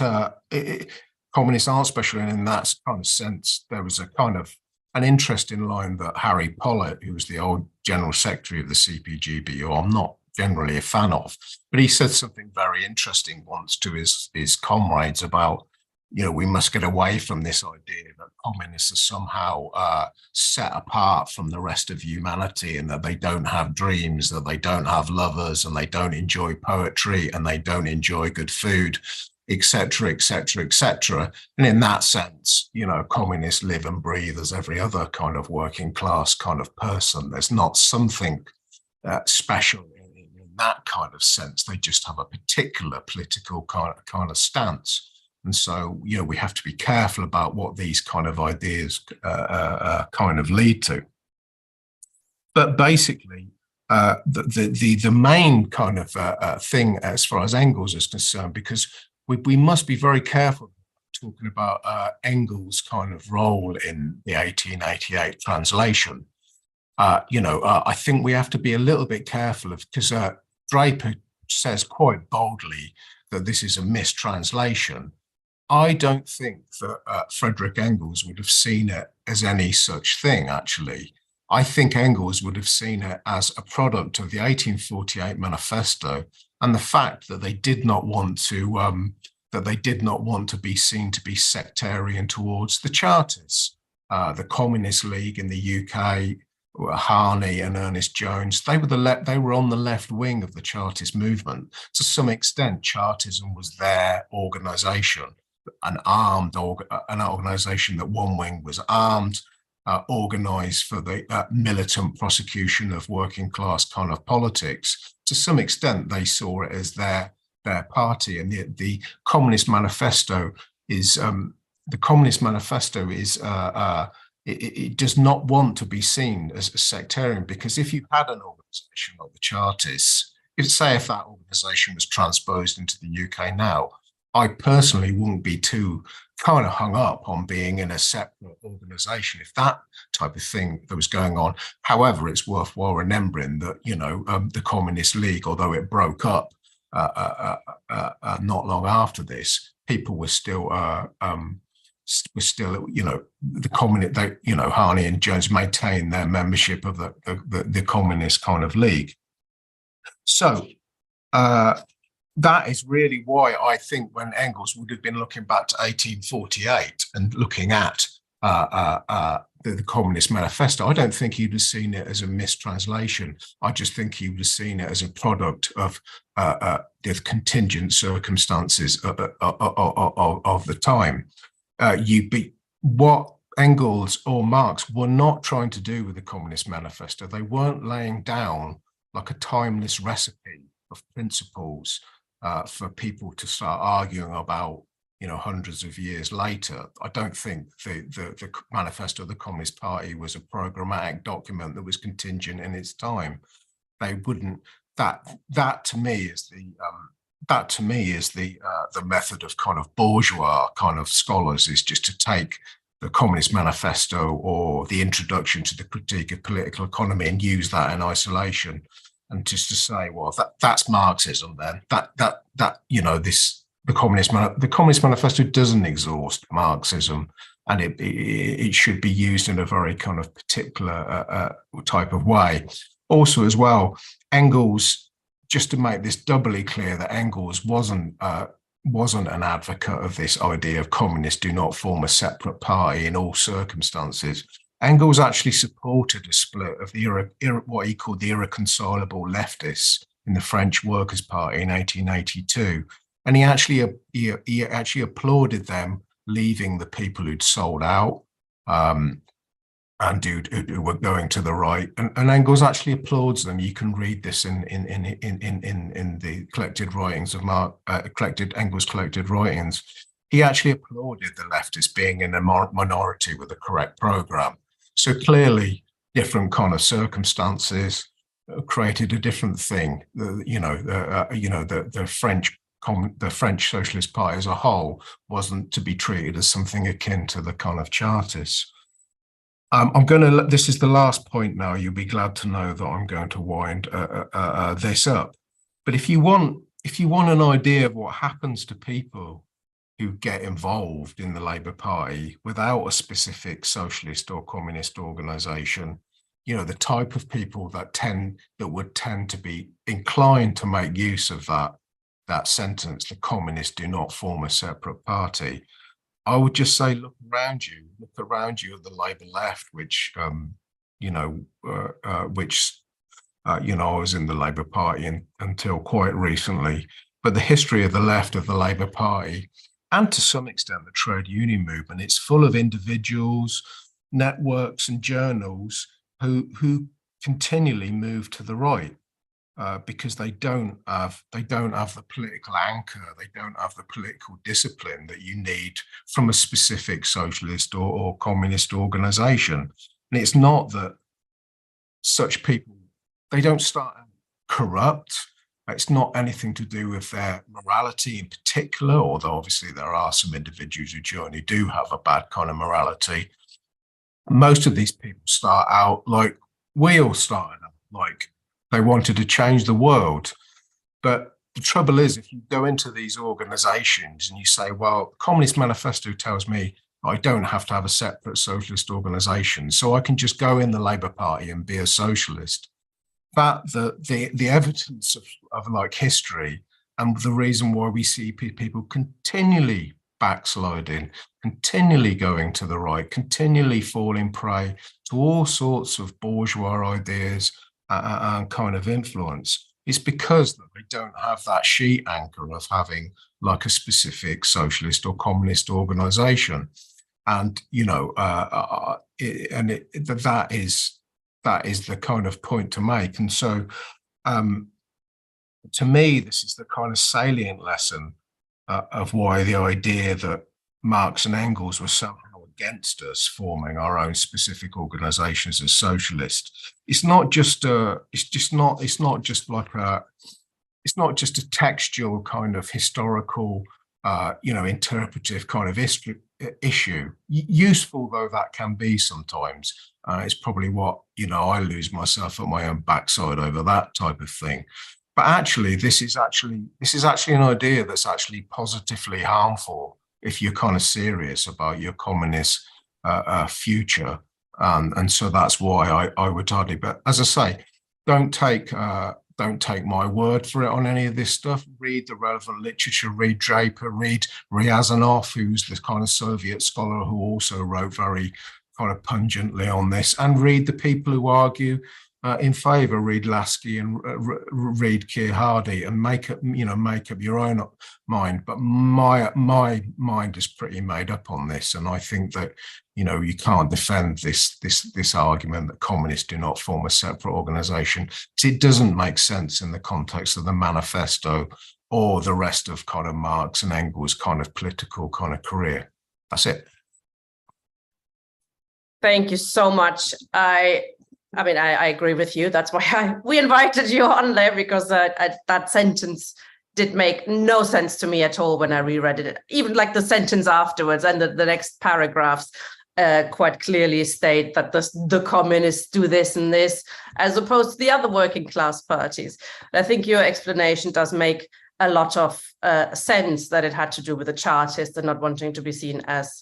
communists aren't special in that kind of sense. There was a kind of an interesting line that Harry Pollitt, who was the old general secretary of the CPGB, who I'm not generally a fan of, but he said something very interesting once to his comrades about, you know, we must get away from this idea that communists are somehow set apart from the rest of humanity, and that they don't have dreams, that they don't have lovers, and they don't enjoy poetry, and they don't enjoy good food, etc., etc., etc. And in that sense, you know, communists live and breathe as every other kind of working class kind of person. There's not something special in that kind of sense. They just have a particular political kind of stance. And so, you know, we have to be careful about what these kind of ideas kind of lead to. But basically, the main kind of thing as far as Engels is concerned, because we must be very careful talking about Engels' kind of role in the 1888 translation. You know, I think we have to be a little bit careful of, because Draper says quite boldly that this is a mistranslation. I don't think that Frederick Engels would have seen it as any such thing, actually. I think Engels would have seen it as a product of the 1848 manifesto, and the fact that they did not want to be seen to be sectarian towards the Chartists. The Communist League in the UK, Harney and Ernest Jones, they were on the left wing of the Chartist movement. To some extent, Chartism was their organisation, an organisation that one wing was armed, organised for the militant prosecution of working class kind of politics. To some extent, they saw it as their party, and the Communist Manifesto is it does not want to be seen as a sectarian, because if you had an organisation like the Chartists, if that organisation was transposed into the UK now, I personally wouldn't be too kind of hung up on being in a separate organisation if that type of thing that was going on. However, it's worthwhile remembering that, you know, the Communist League, although it broke up not long after this, people were still you know, Harney and Jones maintained their membership of the Communist kind of League. So that is really why I think when Engels would have been looking back to 1848 and looking at the Communist Manifesto, I don't think he'd have seen it as a mistranslation. I just think he would have seen it as a product of the contingent circumstances of the time. What Engels or Marx were not trying to do with the Communist Manifesto, they weren't laying down like a timeless recipe of principles for people to start arguing about, you know, hundreds of years later. I don't think the manifesto of the Communist Party was a programmatic document that was contingent in its time. They wouldn't. That to me is the method of kind of bourgeois kind of scholars, is just to take Communist Manifesto or the Introduction to the Critique of Political Economy and use that in isolation, and just to say, well, that's Marxism. Then the Communist Manifesto doesn't exhaust Marxism, and it should be used in a very kind of particular type of way. Also, as well, Engels, just to make this doubly clear, that Engels wasn't an advocate of this idea of communists do not form a separate party in all circumstances. Engels actually supported a split of the what he called the irreconcilable leftists in the French Workers' Party in 1882, and he actually applauded them leaving the people who'd sold out and who were going to the right, and Engels actually applauds them. You can read this in the collected writings of Engels' collected writings. He actually applauded the leftists being in a minority with the correct program. So clearly, different kind of circumstances created a different thing. The French Socialist Party as a whole wasn't to be treated as something akin to the kind of Chartists. This is the last point now. You'll be glad to know that I'm going to wind this up. But if you want an idea of what happens to people who get involved in the Labour Party without a specific socialist or communist organisation, the type of people that would tend to be inclined to make use of that sentence, the communists do not form a separate party, I would just say, look around you at the Labour left, which I was in the Labour Party until quite recently, but the history of the left of the Labour Party, and to some extent the trade union movement, it's full of individuals, networks and journals who continually move to the right. Because they don't have the political anchor, they don't have the political discipline that you need from a specific socialist or communist organisation. And it's not that such people, they don't start corrupt. It's not anything to do with their morality in particular, although obviously there are some individuals who join who do have a bad kind of morality. Most of these people start out like we all started out, like they wanted to change the world. But the trouble is, if you go into these organizations and you say, well, the Communist Manifesto tells me I don't have to have a separate socialist organization, so I can just go in the Labour Party and be a socialist. But the evidence of like history and the reason why we see people continually backsliding, continually going to the right, continually falling prey to all sorts of bourgeois ideas and kind of influence, is because they don't have that sheet anchor of having like a specific socialist or communist organization. And that is the kind of point to make. And so to me, this is the kind of salient lesson of why the idea that Marx and Engels were somehow against us forming our own specific organizations as socialists. It's not just a textual kind of historical, interpretive kind of issue. Useful though that can be sometimes, it's probably what I lose myself at my own backside over that type of thing. But actually, this is actually an idea that's actually positively harmful if you're kind of serious about your communist future. And so that's why I would argue. But as I say, don't take my word for it on any of this stuff. Read the relevant literature, read Draper, read Ryazanov, who's this kind of Soviet scholar who also wrote very kind of pungently on this, and read the people who argue in favour. Read Lasky and read Keir Hardie, and make up your own mind. But my mind is pretty made up on this, and I think that you can't defend this argument that communists do not form a separate organisation. It doesn't make sense in the context of the manifesto or the rest of kind of Marx and Engels' kind of political kind of career. That's it. Thank you so much. I agree with you. That's why we invited you on there, because that sentence did make no sense to me at all when I reread it. Even like the sentence afterwards and the next paragraphs. quite clearly state that the communists do this and this, as opposed to the other working class parties. I think your explanation does make a lot of sense, that it had to do with the Chartists and not wanting to be seen as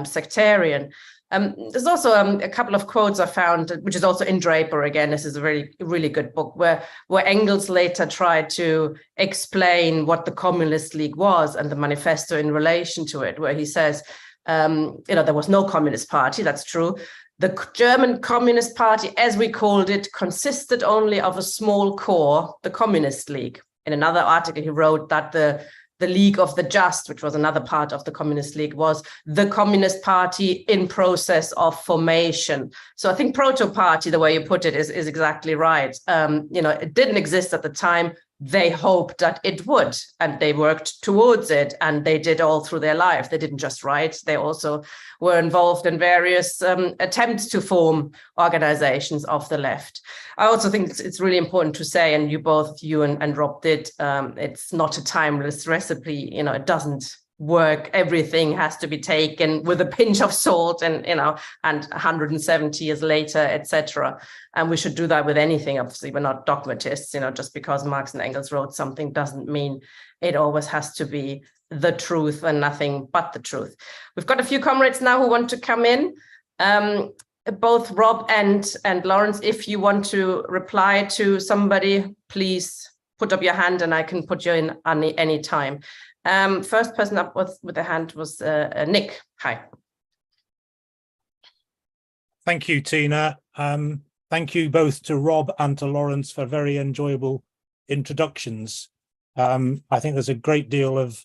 sectarian. There's also a couple of quotes I found, which is also in Draper. Again, this is a really good book, where Engels later tried to explain what the Communist League was and the manifesto in relation to it, where he says, there was no Communist Party, that's true. The German Communist Party, as we called it, consisted only of a small core, the Communist League. In another article, he wrote that the League of the Just, which was another part of the Communist League, was the Communist Party in process of formation. So I think proto-party, the way you put it, is exactly right. It didn't exist at the time. They hoped that it would, and they worked towards it, and they did all through their life. They didn't just write. They also were involved in various attempts to form organizations of the left. I also think it's really important to say, and you and Rob did, it's not a timeless recipe. It doesn't work. Everything has to be taken with a pinch of salt, and 170 years later, etc. And we should do that with anything. Obviously, we're not dogmatists. Just because Marx and Engels wrote something doesn't mean it always has to be the truth and nothing but the truth. We've got a few comrades now who want to come in. Both Rob and Lawrence, if you want to reply to somebody, please put up your hand and I can put you in any time. First person up with the hand was Nick. Hi. Thank you, Tina. Thank you both to Rob and to Lawrence for very enjoyable introductions. I think there's a great deal of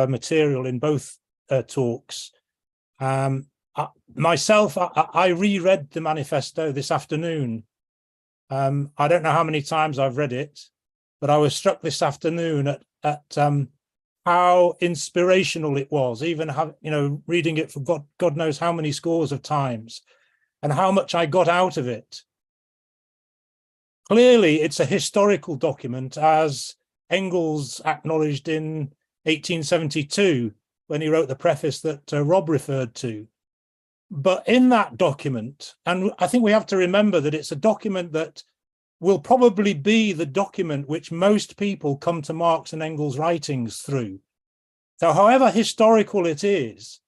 material in both talks. Myself, I reread the manifesto this afternoon. I don't know how many times I've read it, but I was struck this afternoon at how inspirational it was, even reading it for God knows how many scores of times, and how much I got out of it. Clearly, it's a historical document, as Engels acknowledged in 1872 when he wrote the preface that Rob referred to. But in that document, and I think we have to remember that it's a document that will probably be the document which most people come to Marx and Engels' writings through. So however historical it is,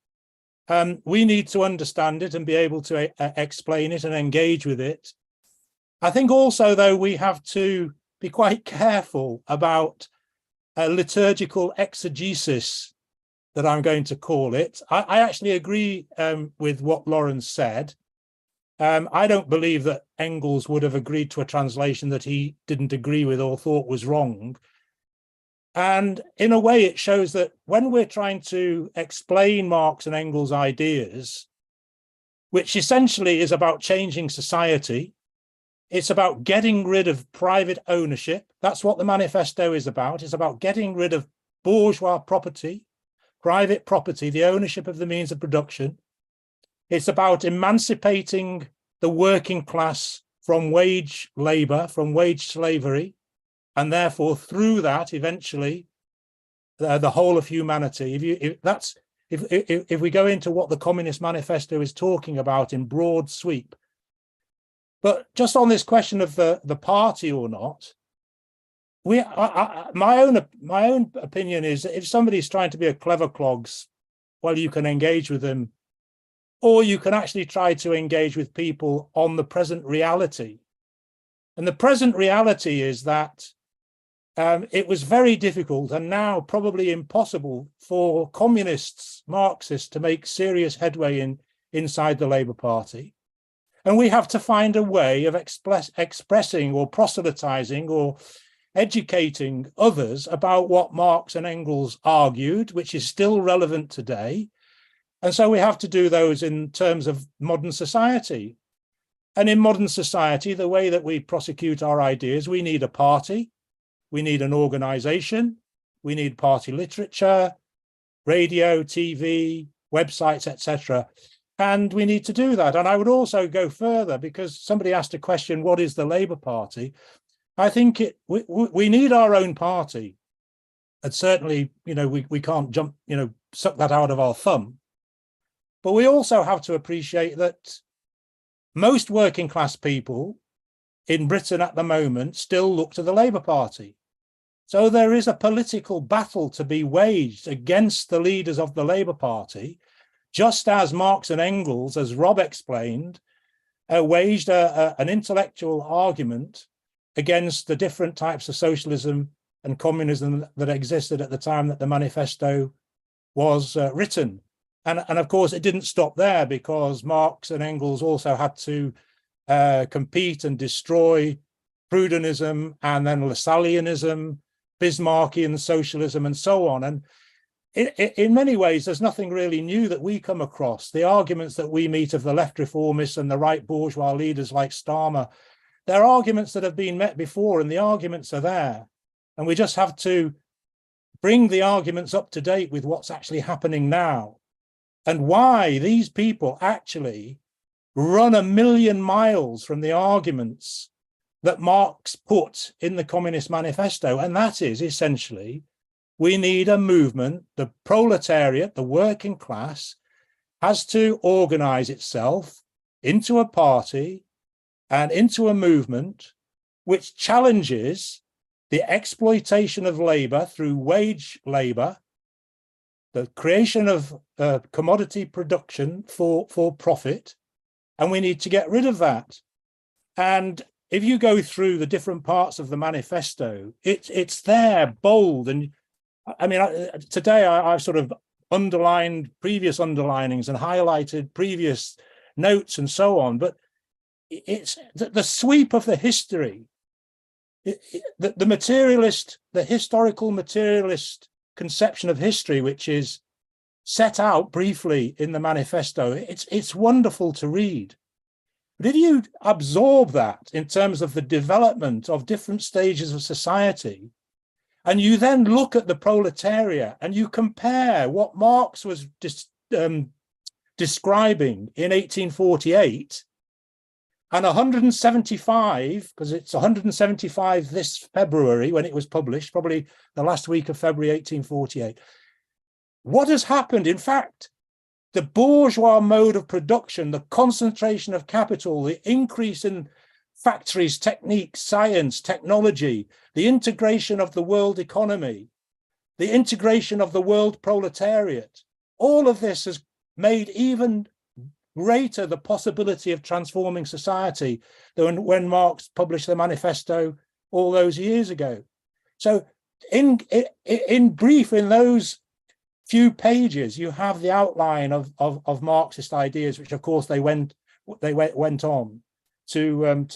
we need to understand it and be able to explain it and engage with it. I think also, though, we have to be quite careful about liturgical exegesis, that I'm going to call it. I actually agree with what Lawrence said. I don't believe that Engels would have agreed to a translation that he didn't agree with or thought was wrong. And in a way, it shows that when we're trying to explain Marx and Engels' ideas, which essentially is about changing society, it's about getting rid of private ownership. That's what the manifesto is about. It's about getting rid of bourgeois property, private property, the ownership of the means of production. It's about emancipating the working class from wage labor, from wage slavery, and therefore through that, eventually, the whole of humanity. If we go into what the Communist Manifesto is talking about in broad sweep. But just on this question of the party or not, my own opinion is that if somebody's trying to be a clever clogs, well, you can engage with them, or you can actually try to engage with people on the present reality. And the present reality is that it was very difficult and now probably impossible for communists, Marxists, to make serious headway inside the Labour Party. And we have to find a way of expressing or proselytizing or educating others about what Marx and Engels argued, which is still relevant today. And so we have to do those in terms of modern society. And in modern society, the way that we prosecute our ideas, we need a party, we need an organization, we need party literature, radio, TV, websites, etc. And we need to do that. And I would also go further, because somebody asked a question, what is the Labour Party? I think we need our own party. And certainly, we can't suck that out of our thumb. But we also have to appreciate that most working class people in Britain at the moment still look to the Labour Party. So there is a political battle to be waged against the leaders of the Labour Party, just as Marx and Engels, as Rob explained, waged an intellectual argument against the different types of socialism and communism that existed at the time that the manifesto was written. And of course, it didn't stop there, because Marx and Engels also had to compete and destroy Proudhonism and then Lassalleanism, Bismarckian socialism, and so on. And in many ways, there's nothing really new that we come across. The arguments that we meet of the left reformists and the right bourgeois leaders like Starmer, they're arguments that have been met before, and the arguments are there. And we just have to bring the arguments up to date with what's actually happening now, and why these people actually run a million miles from the arguments that Marx put in the Communist Manifesto. And that is essentially, we need a movement. The proletariat, the working class, has to organize itself into a party and into a movement which challenges the exploitation of labor through wage labor, the creation of commodity production for profit, and we need to get rid of that. And if you go through the different parts of the manifesto, it's there, bold. And I mean, today I've sort of underlined previous underlinings and highlighted previous notes and so on, but it's the sweep of the history, the materialist, the historical materialist conception of history, which is set out briefly in the manifesto. It's wonderful to read. But if you absorb that in terms of the development of different stages of society, and you then look at the proletariat and you compare what Marx was describing in 1848 and 175, because it's 175 this February when it was published, probably the last week of February 1848. What has happened? In fact, the bourgeois mode of production, the concentration of capital, the increase in factories, techniques, science, technology, the integration of the world economy, the integration of the world proletariat, all of this has made even greater the possibility of transforming society than when Marx published the manifesto all those years ago. So in brief, in those few pages, you have the outline of Marxist ideas, which of course they went on to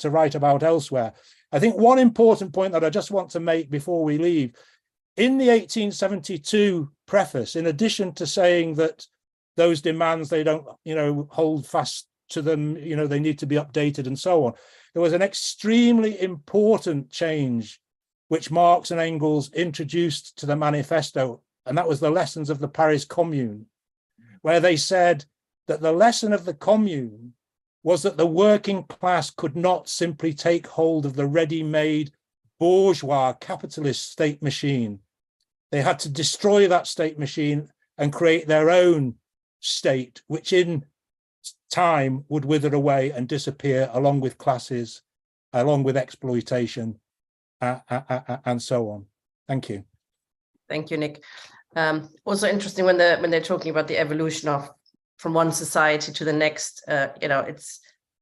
write about elsewhere. I think one important point that I just want to make before we leave, in the 1872 preface, in addition to saying that those demands, they don't, hold fast to them, they need to be updated and so on, there was an extremely important change which Marx and Engels introduced to the manifesto, and that was the lessons of the Paris Commune, where they said that the lesson of the Commune was that the working class could not simply take hold of the ready-made bourgeois capitalist state machine. They had to destroy that state machine and create their own state, which in time would wither away and disappear along with classes, along with exploitation, and so on. Thank you. Thank you, Nick. Also interesting when they're talking about the evolution of from one society to the next. It's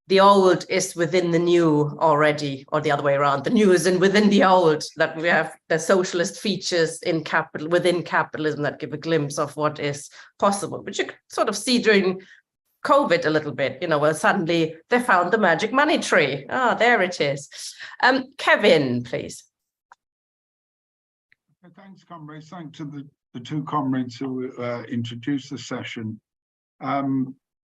the old is within the new already, or the other way around. The new is within the old. That we have the socialist features within capitalism that give a glimpse of what is possible, which you could sort of see during COVID a little bit. Where suddenly they found the magic money tree. Ah, there it is. Kevin, please. Thanks, comrades. Thanks to the two comrades who introduced the session.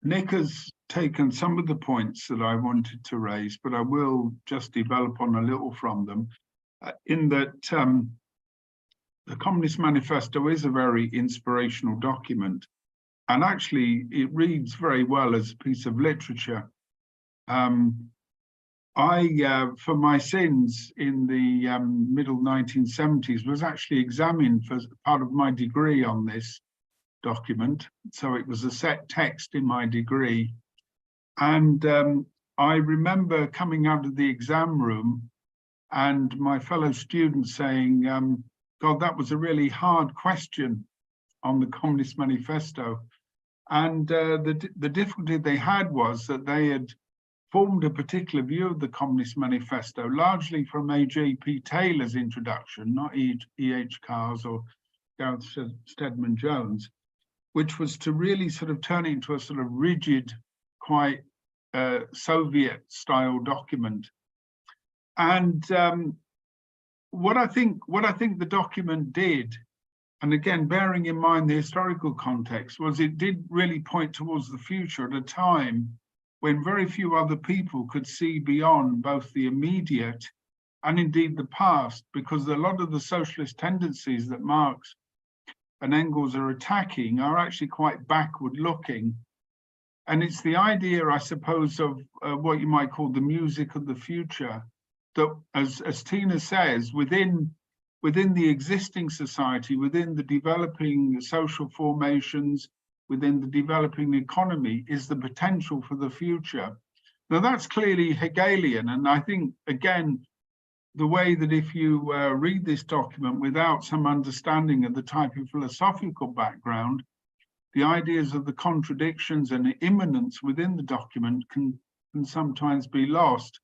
Nick has taken some of the points that I wanted to raise, but I will just develop on a little from them, in that the Communist Manifesto is a very inspirational document, and actually it reads very well as a piece of literature. I, for my sins in the middle 1970s, was actually examined for part of my degree on this document. So it was a set text in my degree. And I remember coming out of the exam room and my fellow students saying, God, that was a really hard question on the Communist Manifesto. And the difficulty they had was that they had formed a particular view of the Communist Manifesto, largely from A.J.P. Taylor's introduction, not E.H. Carr's or Gareth Stedman Jones, which was to really sort of turn it into a sort of rigid, quite Soviet-style document. And what I think the document did, and again, bearing in mind the historical context, was it did really point towards the future at a time when very few other people could see beyond both the immediate and indeed the past, because a lot of the socialist tendencies that Marx and Engels are attacking are actually quite backward looking. And it's the idea, I suppose, of what you might call the music of the future, that, as Tina says, within the existing society, within the developing social formations, within the developing economy, is the potential for the future. Now, that's clearly Hegelian. And I think, again, the way that if you read this document without some understanding of the type of philosophical background, the ideas of the contradictions and the immanence within the document can sometimes be lost.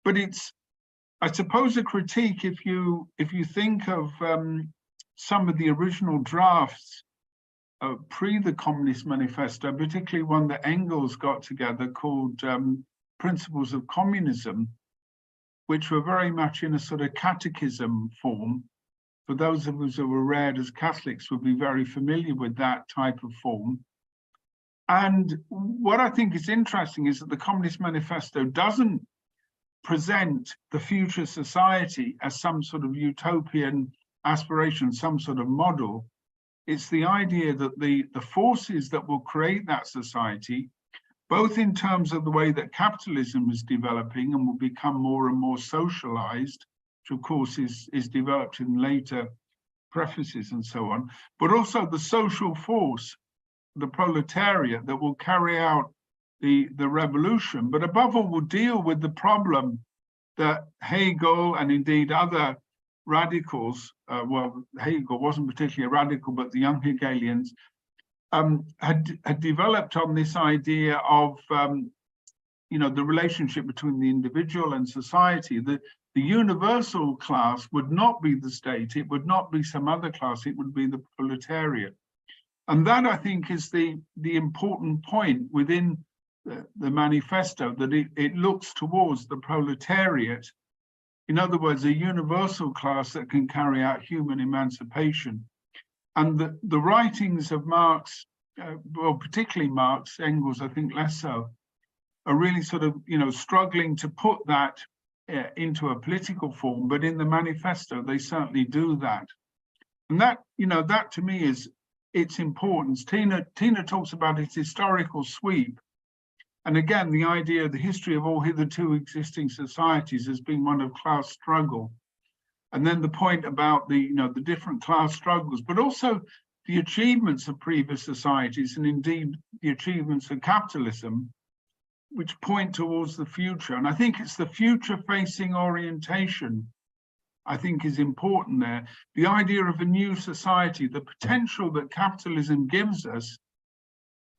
But it's, I suppose, a critique if you think of some of the original drafts pre the Communist Manifesto, particularly one that Engels got together called Principles of Communism, which were very much in a sort of catechism form. For those of us who were reared as Catholics would be very familiar with that type of form. And what I think is interesting is that the Communist Manifesto doesn't present the future society as some sort of utopian aspiration, some sort of model. It's the idea that the forces that will create that society, both in terms of the way that capitalism is developing and will become more and more socialized, which of course is developed in later prefaces and so on, but also the social force, the proletariat that will carry out the revolution, but above all will deal with the problem that Hegel and indeed other radicals, well, Hegel wasn't particularly a radical, but the young Hegelians had developed on this idea of, you know, the relationship between the individual and society. The universal class would not be the state, it would not be some other class, it would be the proletariat. And that, I think, is the important point within the manifesto, that it looks towards the proletariat. In other words, a universal class that can carry out human emancipation. And the writings of Marx, well, particularly Marx, Engels, I think less so, are really sort of, you know, struggling to put that into a political form, but in the manifesto, they certainly do that. And that, you know, that to me is its importance. Tina talks about its historical sweep. And again, the idea of the history of all hitherto existing societies as being one of class struggle. And then the point about the, you know, the different class struggles, but also the achievements of previous societies and indeed the achievements of capitalism, which point towards the future. And I think it's the future-facing orientation, I think, is important there. The idea of a new society, the potential that capitalism gives us,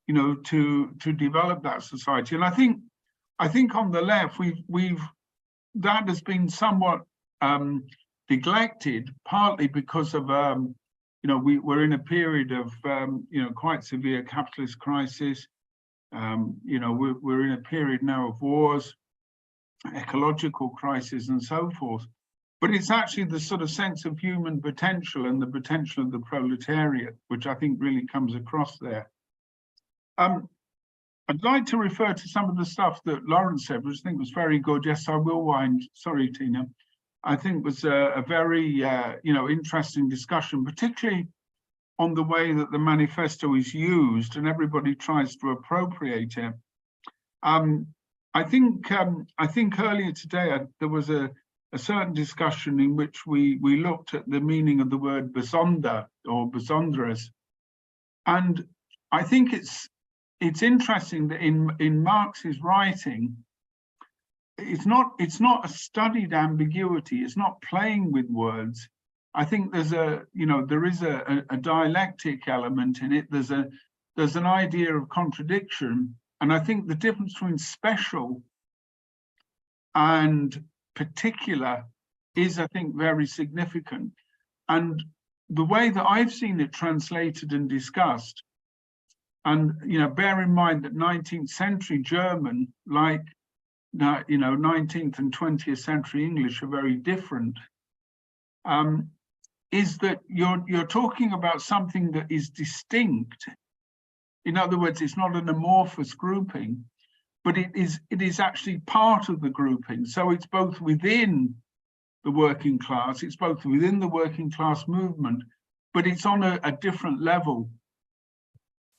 you know, to develop that society. And I think on the left, that has been somewhat neglected, partly because of, you know, we're in a period of, you know, quite severe capitalist crisis. You know, we're in a period now of wars, ecological crisis and so forth. But it's actually the sort of sense of human potential and the potential of the proletariat, which I think really comes across there. I'd like to refer to some of the stuff that Lawrence said, which I think was very good. Yes, I will wind. Sorry, Tina. I think was a very, you know, interesting discussion, particularly on the way that the manifesto is used and everybody tries to appropriate it. I think earlier today there was a certain discussion in which we looked at the meaning of the word besonder or besonderes. And I think it's interesting that in Marx's writing, it's not a studied ambiguity. It's not playing with words. I think there is a dialectic element in it. There's an idea of contradiction, and I think the difference between special and particular is, I think, very significant. And the way that I've seen it translated and discussed, and bear in mind that 19th century German, like 19th and 20th century English, are very different. Is that you're talking about something that is distinct. In other words, it's not an amorphous grouping, but it is actually part of the grouping. So it's both within the working class, it's both within the working class movement, but it's on a different level.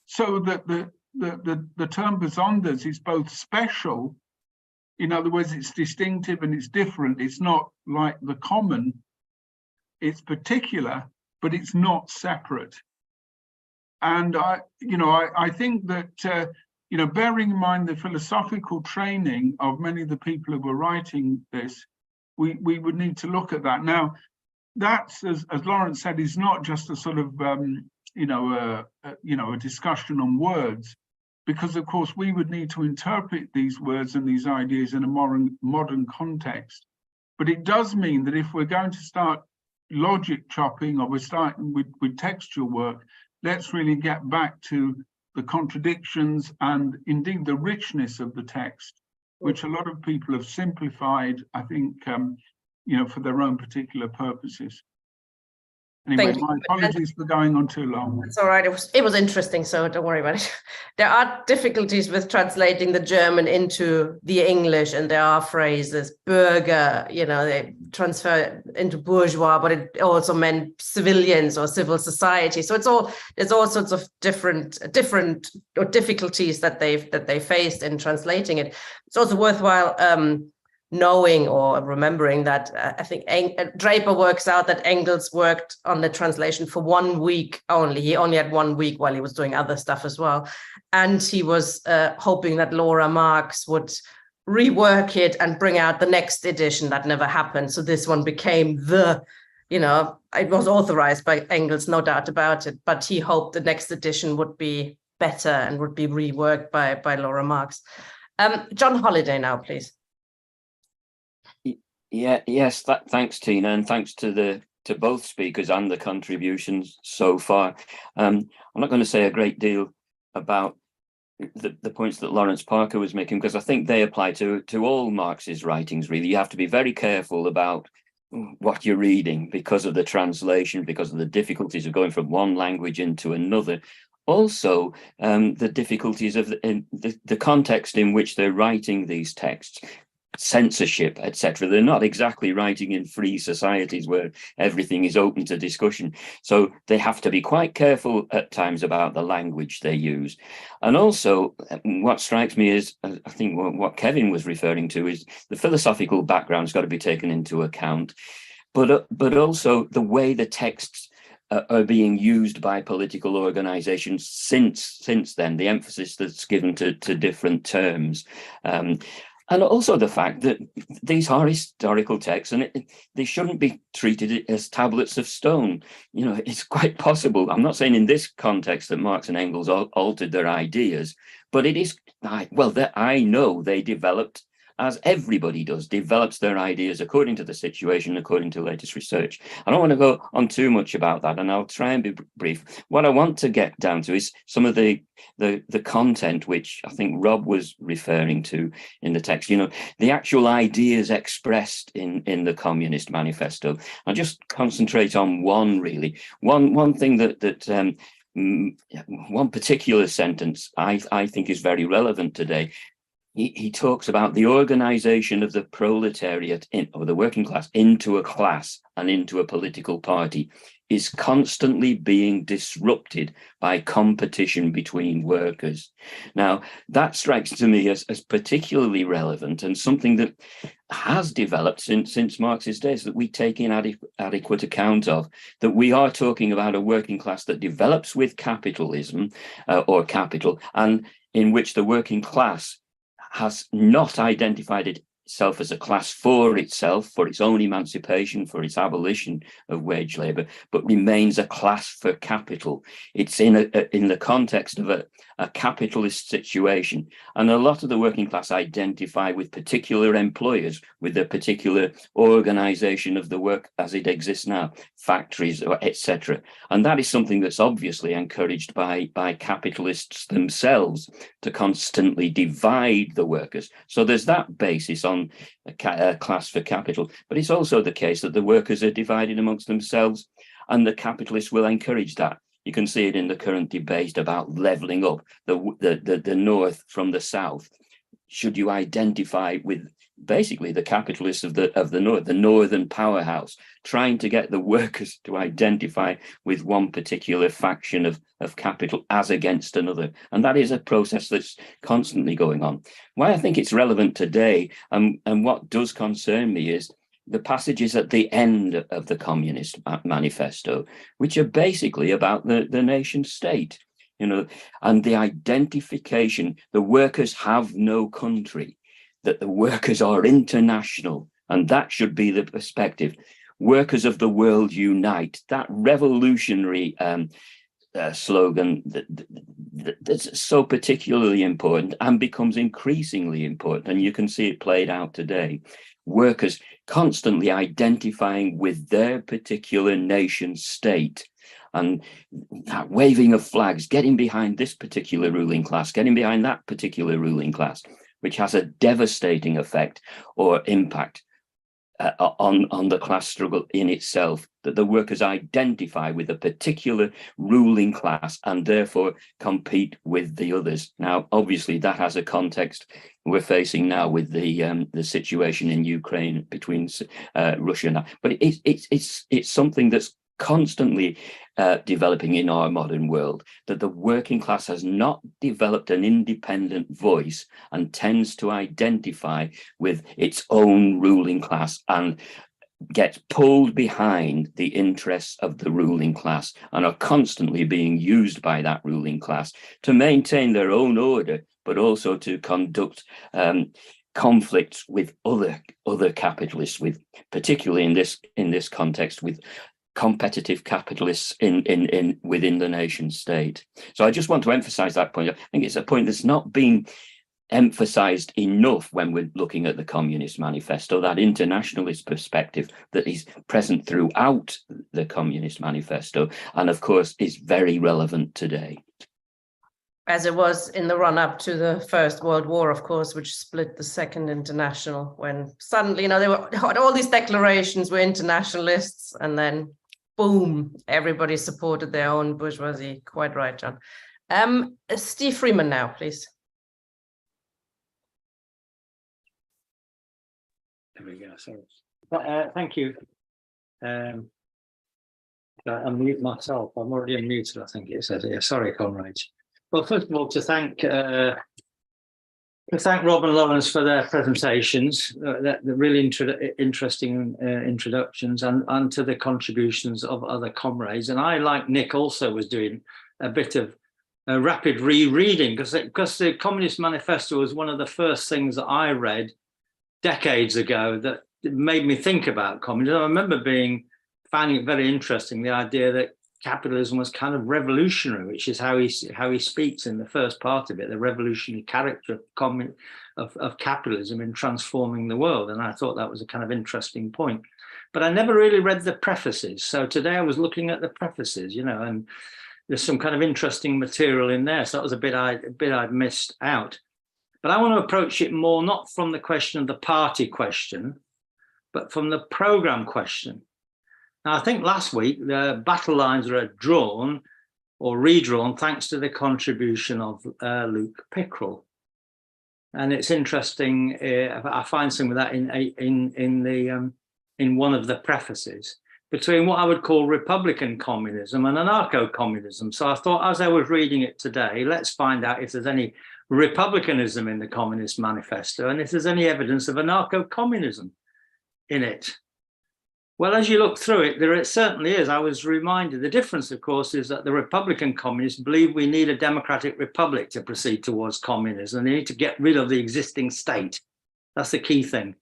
So that the term Besonders is both special, in other words, it's distinctive and it's different. It's not like the common. It's particular, but it's not separate. And I think that bearing in mind the philosophical training of many of the people who were writing this, we would need to look at that. Now, that's, as Lawrence said, is not just a sort of a discussion on words, because of course we would need to interpret these words and these ideas in a modern context. But it does mean that if we're going to start logic chopping, or we're starting with textual work, let's really get back to the contradictions and indeed the richness of the text, which a lot of people have simplified, I think, for their own particular purposes. Anyway, my apologies for going on too long. It's all right. It was interesting, so don't worry about it. There are difficulties with translating the German into the English, and there are phrases, Bürger, they transfer into bourgeois, but it also meant civilians or civil society. So there's all sorts of different or difficulties that they faced in translating it. It's also worthwhile knowing or remembering that I think Draper works out that Engels worked on the translation for 1 week only. He only had 1 week while he was doing other stuff as well. And he was hoping that Laura Marx would rework it and bring out the next edition. That never happened. So this one became it was authorized by Engels, no doubt about it, but he hoped the next edition would be better and would be reworked by Laura Marx. John Holliday now, please. Yes, thanks, Tina, and thanks to both speakers and the contributions so far. I'm not going to say a great deal about the points that Lawrence Parker was making, because I think they apply to all Marx's writings, really. You have to be very careful about what you're reading because of the translation, because of the difficulties of going from one language into another. Also, the difficulties of the context in which they're writing these texts. Censorship, etc. They're not exactly writing in free societies where everything is open to discussion. So they have to be quite careful at times about the language they use. And also, what strikes me is, I think what Kevin was referring to, is the philosophical background's got to be taken into account, but also the way the texts are being used by political organizations since then, the emphasis that's given to different terms. And also the fact that these are historical texts, and they shouldn't be treated as tablets of stone. It's quite possible, I'm not saying in this context that Marx and Engels altered their ideas, but it is, I know they developed, as everybody does, develops their ideas according to the situation, according to latest research. I don't want to go on too much about that, and I'll try and be brief. What I want to get down to is some of the content which I think Rob was referring to in the text, the actual ideas expressed in the Communist Manifesto. I'll just concentrate on one, really. One thing that one particular sentence I think is very relevant today. He talks about the organization of the proletariat or the working class into a class and into a political party. is constantly being disrupted by competition between workers. Now, that strikes to me as particularly relevant and something that has developed since Marx's days, that we take in adequate account of, that we are talking about a working class that develops with capitalism or capital, and in which the working class has not identified itself as a class for itself, for its own emancipation, for its abolition of wage labor, but remains a class for capital. It's in the context of a capitalist situation. And a lot of the working class identify with particular employers, with the particular organization of the work as it exists now, factories, etc. And that is something that's obviously encouraged by capitalists themselves, to constantly divide the workers. So there's that basis on a class for capital, but it's also the case that the workers are divided amongst themselves, and the capitalists will encourage that. You can see it in the current debate about levelling up the North from the South. Should you identify with basically the capitalists of the North, the Northern powerhouse, trying to get the workers to identify with one particular faction of capital as against another? And that is a process that's constantly going on. Why I think it's relevant today, and what does concern me, is the passages at the end of the Communist Manifesto, which are basically about the nation state, and the identification. The workers have no country, that the workers are international, and that should be the perspective. Workers of the world unite. That revolutionary slogan that's so particularly important and becomes increasingly important, and you can see it played out today. Workers constantly identifying with their particular nation state, and that waving of flags, getting behind this particular ruling class, getting behind that particular ruling class, which has a devastating effect or impact on the class struggle in itself, that the workers identify with a particular ruling class and therefore compete with the others. Now, obviously, that has a context we're facing now with the situation in Ukraine between Russia and that. But it's something that's constantly developing in our modern world, that the working class has not developed an independent voice and tends to identify with its own ruling class and gets pulled behind the interests of the ruling class, and are constantly being used by that ruling class to maintain their own order, but also to conduct conflicts with other capitalists, with particularly in this context with competitive capitalists within the nation state. So I just want to emphasize that point. I think it's a point that's not been emphasized enough when we're looking at the Communist Manifesto, that internationalist perspective that is present throughout the Communist Manifesto, and of course is very relevant today. As it was in the run-up to the First World War, of course, which split the Second International, when suddenly, they had all these declarations were internationalists, and then boom, everybody supported their own bourgeoisie. Quite right, John. Steve Freeman now, please. There we go. Sorry. Thank you. I unmute myself. I'm already unmuted, I think it says here. Sorry, comrades. Well, first of all, to thank Rob and Lawrence for their presentations, the really interesting introductions, and to the contributions of other comrades. And I, like Nick, also was doing a bit of rapid rereading, because the Communist Manifesto was one of the first things that I read decades ago that made me think about communism. I remember finding it very interesting, the idea that capitalism was kind of revolutionary, which is how he speaks in the first part of it, the revolutionary character of capitalism in transforming the world. And I thought that was a kind of interesting point. But I never really read the prefaces. So today I was looking at the prefaces, and there's some kind of interesting material in there. So that was a bit I'd missed out. But I want to approach it more not from the question of the party question, but from the program question. Now, I think last week the battle lines were drawn or redrawn thanks to the contribution of Luke Pickrell, and it's interesting. I find some of that in one of the prefaces, between what I would call Republican communism and anarcho-communism. So I thought, as I was reading it today, let's find out if there's any Republicanism in the Communist Manifesto and if there's any evidence of anarcho-communism in it. Well, as you look through it, there it certainly is. I was reminded, the difference, of course, is that the Republican communists believe we need a democratic republic to proceed towards communism. They need to get rid of the existing state. That's the key thing.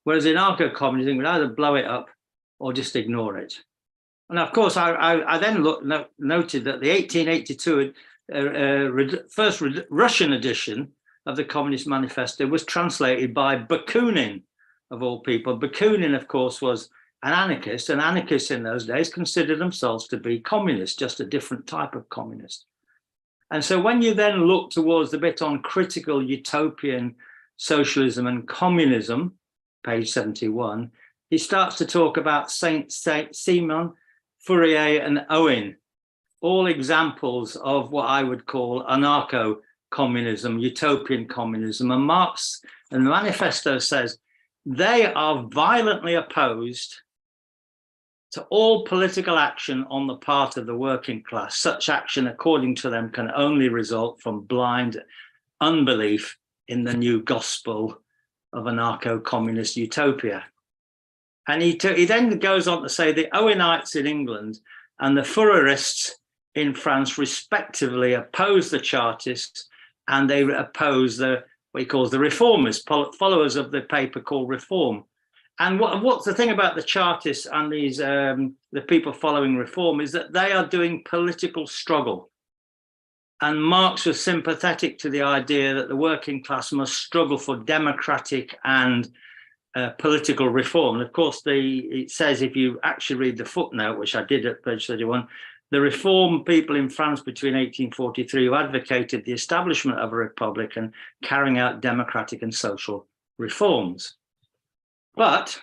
Whereas anarcho-communism would either blow it up or just ignore it. And of course, I then noted that the 1882 first Russian edition of the Communist Manifesto was translated by Bakunin, of all people. Bakunin, of course, was an anarchist, and anarchists in those days considered themselves to be communists, just a different type of communist. And so when you then look towards the bit on critical utopian socialism and communism, page 71, he starts to talk about Saint-Simon, Fourier and Owen, all examples of what I would call anarcho-communism, utopian communism. And Marx and the manifesto says they are violently opposed to all political action on the part of the working class. Such action, according to them, can only result from blind unbelief in the new gospel of anarcho-communist utopia. And he then goes on to say the Owenites in England and the Fourierists in France respectively oppose the Chartists, and they oppose what he calls the Reformers, followers of the paper called Reform. And what's the thing about the Chartists and these the people following Reform is that they are doing political struggle. And Marx was sympathetic to the idea that the working class must struggle for democratic and political reform. And of course, it says, if you actually read the footnote, which I did at page 31, the reform people in France between 1843 who advocated the establishment of a republic and carrying out democratic and social reforms. But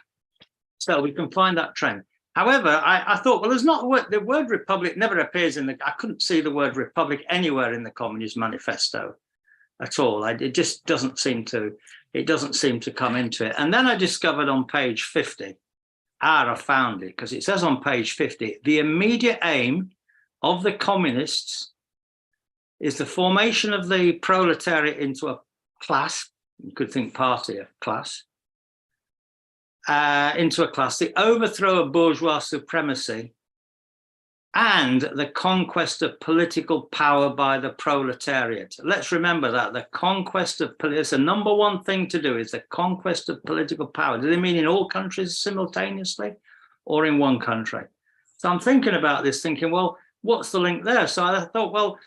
still, we can find that trend. However, I thought, well, there's not the word republic never appears in I couldn't see the word republic anywhere in the Communist Manifesto at all. It just doesn't seem to, come into it. And then I discovered on page 50, I found it, because it says on page 50, the immediate aim of the communists is the formation of the proletariat into a class, you could think party, a class, the overthrow of bourgeois supremacy, and the conquest of political power by the proletariat. Let's remember that the conquest of it's the number one thing to do is the conquest of political power. Do they mean in all countries simultaneously or in one country? So I'm thinking about this, thinking, well, what's the link there? So I thought, well,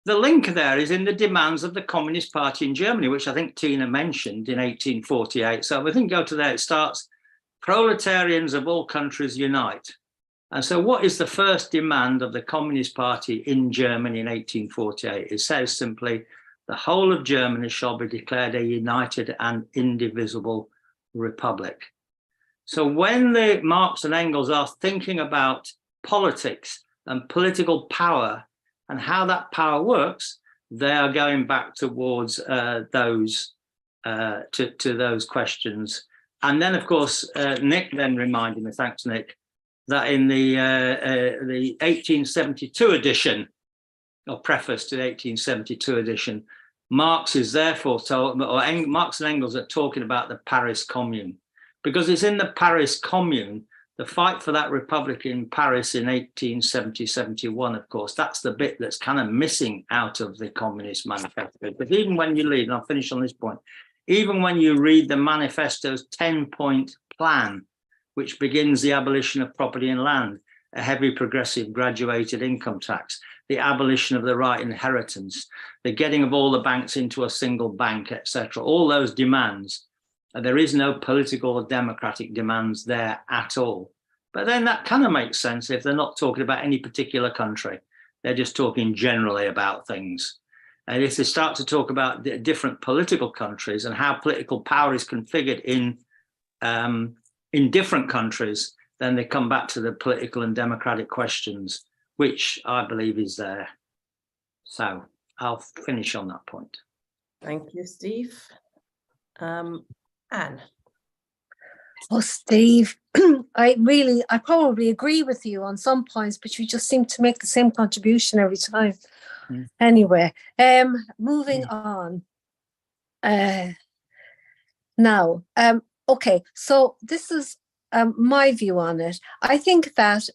the link there is in the demands of the Communist Party in Germany, which I think Tina mentioned in 1848. So if we can go to there, it starts, proletarians of all countries unite. And so what is the first demand of the Communist Party in Germany in 1848? It says simply, the whole of Germany shall be declared a united and indivisible republic. So when the Marx and Engels are thinking about politics and political power and how that power works, they are going back towards those questions. And then, of course, Nick then reminded me, thanks, Nick, that in the 1872 edition, or preface to the 1872 edition, Marx is therefore told, or Marx and Engels are talking about the Paris Commune, because it's in the Paris Commune, the fight for that republic in Paris in 1870-71, of course, that's the bit that's kind of missing out of the Communist Manifesto. But even when you read, and I'll finish on this point, even when you read the manifesto's 10-point plan, which begins the abolition of property and land, a heavy progressive graduated income tax, the abolition of the right inheritance, the getting of all the banks into a single bank, etc., all those demands, there is no political or democratic demands there at all. But then that kind of makes sense if they're not talking about any particular country. They're just talking generally about things. And if they start to talk about different political countries and how political power is configured in different countries, then they come back to the political and democratic questions, which I believe is there. So I'll finish on that point. Thank you, Steve. Anne. Oh, Steve, I probably agree with you on some points, but you just seem to make the same contribution every time. Mm. Anyway, moving on. Now, okay, so this is my view on it. I think that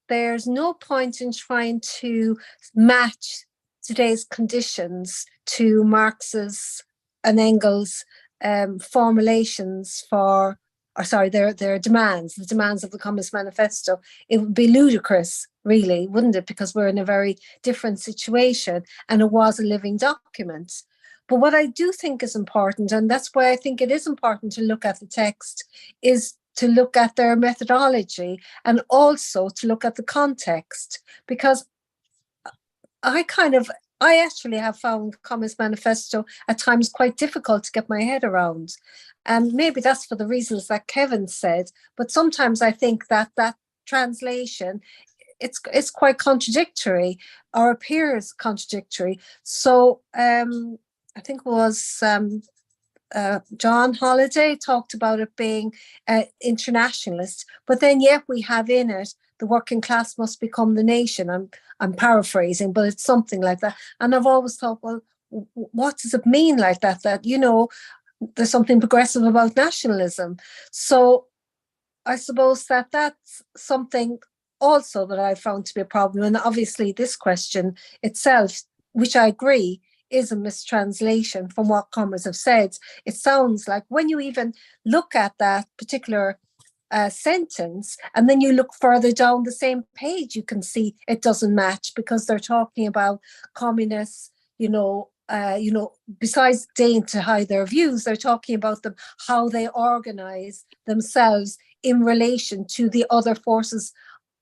there's no point in trying to match today's conditions to Marx's and Engels' formulations for, or sorry, their demands, the demands of the Communist Manifesto. It would be ludicrous, really, wouldn't it? Because we're in a very different situation, and it was a living document. But what I do think is important, and that's why I think it is important to look at the text, is to look at their methodology and also to look at the context, because I actually have found Communist Manifesto at times quite difficult to get my head around. And maybe that's for the reasons that Kevin said, but sometimes I think that translation, it's quite contradictory, or appears contradictory. So I think it was John Holliday talked about it being internationalist, but then yet we have in it the working class must become the nation. I'm paraphrasing, but it's something like that. And I've always thought, well, what does it mean like that? That, you know, there's something progressive about nationalism. So I suppose that that's something also that I found to be a problem. And obviously this question itself, which I agree, is a mistranslation from what comrades have said. It sounds like when you even look at that particular sentence, and then you look further down the same page, you can see it doesn't match, because they're talking about communists, besides deigning to hide their views, they're talking about them, how they organize themselves in relation to the other forces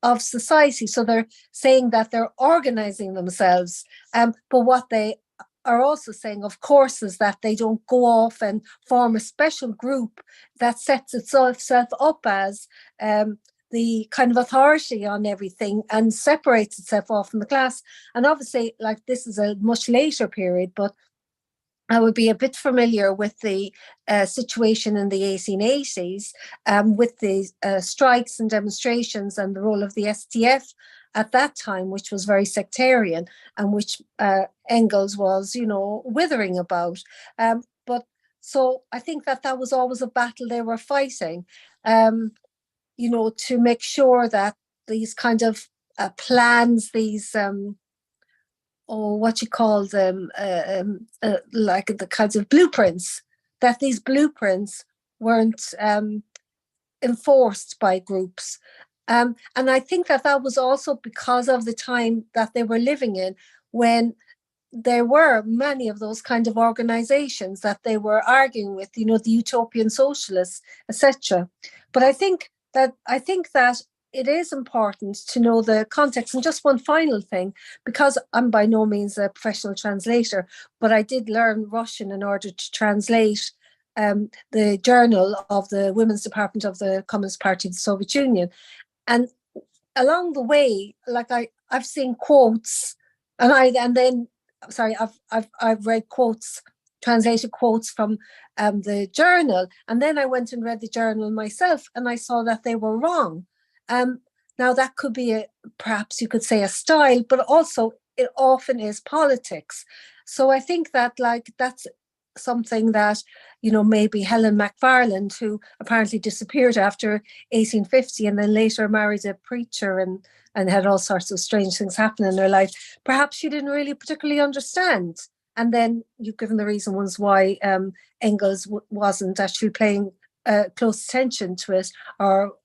of society. So they're saying that they're organizing themselves, but what they are also saying, of course, is that they don't go off and form a special group that sets itself up as the kind of authority on everything and separates itself off from the class. And obviously, like, this is a much later period, but I would be a bit familiar with the situation in the 1880s with the strikes and demonstrations and the role of the STF at that time, which was very sectarian and which Engels was, withering about. But so I think that was always a battle they were fighting, to make sure that these kind of plans, these what you call them, like the kinds of blueprints, that these blueprints weren't enforced by groups. And I think that was also because of the time that they were living in, when there were many of those kind of organizations that they were arguing with, the utopian socialists, etc. But I think that it is important to know the context. And just one final thing, because I'm by no means a professional translator, but I did learn Russian in order to translate the journal of the Women's Department of the Communist Party of the Soviet Union. And along the way, like I've seen quotes, I've read quotes, translated quotes from the journal, and then I went and read the journal myself, and I saw that they were wrong. Now that could be perhaps you could say a style, but also it often is politics. So I think that that's something that, maybe Helen McFarland, who apparently disappeared after 1850 and then later married a preacher and had all sorts of strange things happen in her life, perhaps she didn't really particularly understand. And then you've given the reasons why Engels wasn't actually paying close attention to it, or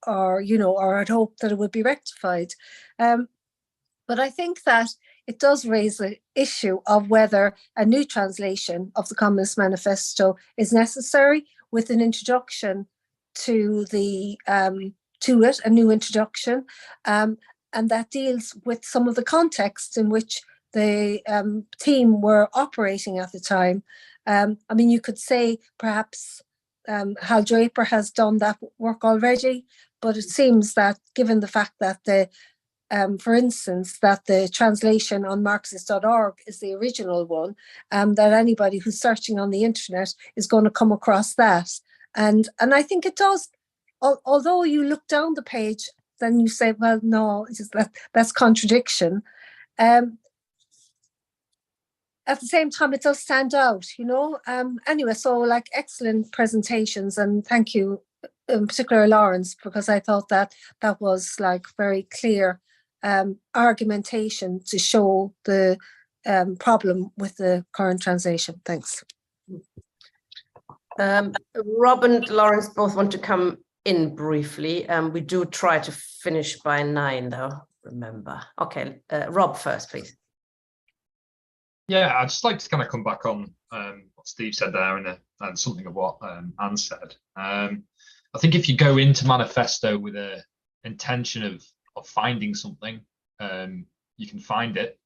had hoped that it would be rectified. But I think that it does raise the issue of whether a new translation of the Communist Manifesto is necessary, with an introduction to it, a new introduction, and that deals with some of the context in which the team were operating at the time. You could say perhaps Hal Draper has done that work already, but it seems that given the fact that for instance, that the translation on Marxist.org is the original one, that anybody who's searching on the internet is going to come across that. And I think it does, although you look down the page, then you say, well, no, it's just that's contradiction. At the same time, it does stand out, you know. Anyway, so like excellent presentations, and thank you, in particular Lawrence, because I thought that was like very clear argumentation to show the problem with the current translation. Thanks. Rob and Lawrence both want to come in briefly. We do try to finish by 9, though, remember. Okay, Rob first, please. Yeah, I'd just like to kind of come back on what Steve said there and something of what Anne said. I think if you go into Manifesto with a intention of finding something, you can find it.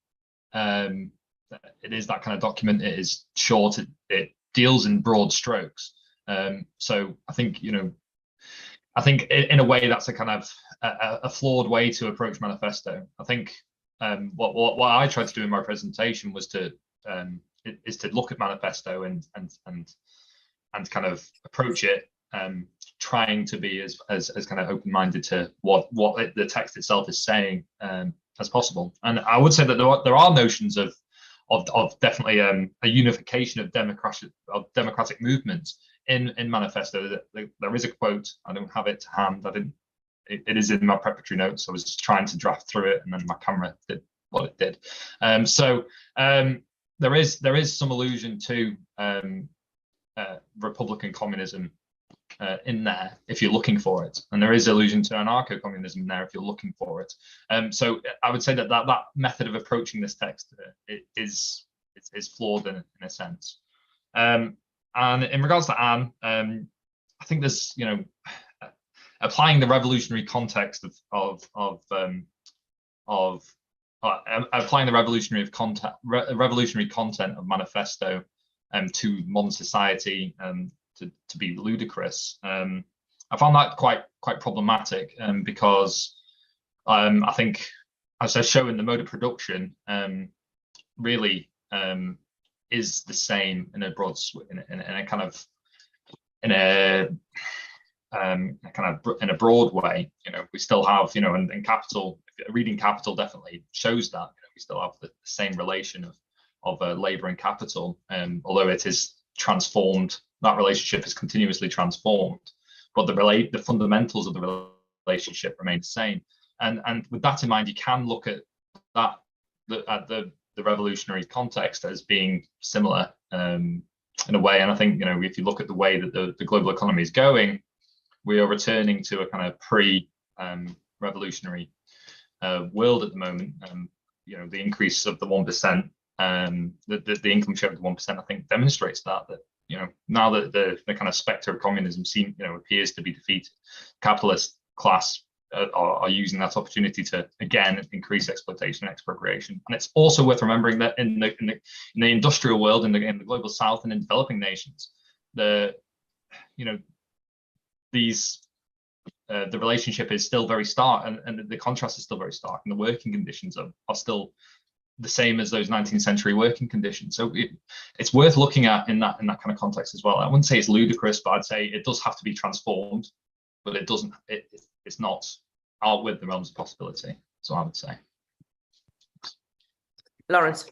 It is that kind of document. It is short. It deals in broad strokes. So I think, you know, in a way that's a kind of a flawed way to approach Manifesto. I think what I tried to do in my presentation was to look at Manifesto and kind of approach it, trying to be as kind of open-minded to what the text itself is saying as possible. And I would say that there are notions of definitely a unification of democratic movements in Manifesto. There is a quote. I don't have it to hand. It is in my preparatory notes. I was trying to draft through it, and then my camera did what it did. There is some allusion to Republican communism in there if you're looking for it, and there is allusion to anarcho-communism there if you're looking for it. So I would say that method of approaching this text is flawed in a sense. And in regards to Anne, I think there's, you know, applying the revolutionary context of applying the revolutionary content of Manifesto to modern society to be ludicrous. I found that quite problematic because I think, as I show in the mode of production, really is the same in a broad in a broad way. You know, we still have, you know, and Capital, reading Capital definitely shows that, you know, we still have the same relation of labor and capital, although it is transformed. That relationship is continuously transformed, but the fundamentals of the relationship remain the same. And with that in mind, you can look at that the revolutionary context as being similar in a way. And I think, you know, if you look at the way that the global economy is going, we are returning to a kind of pre-revolutionary world at the moment. You know, the increase of the 1%, the income share of the 1%, I think demonstrates that you know, now that the kind of spectre of communism appears to be defeated, capitalist class are using that opportunity to again increase exploitation and expropriation. And it's also worth remembering that in the industrial world, in the global south and in developing nations, the relationship is still very stark, and the contrast is still very stark, and the working conditions are still the same as those 19th century working conditions. So it's worth looking at in that kind of context as well. I wouldn't say it's ludicrous, but I'd say it does have to be transformed, but it's not out with the realms of possibility. So I would say. Lawrence.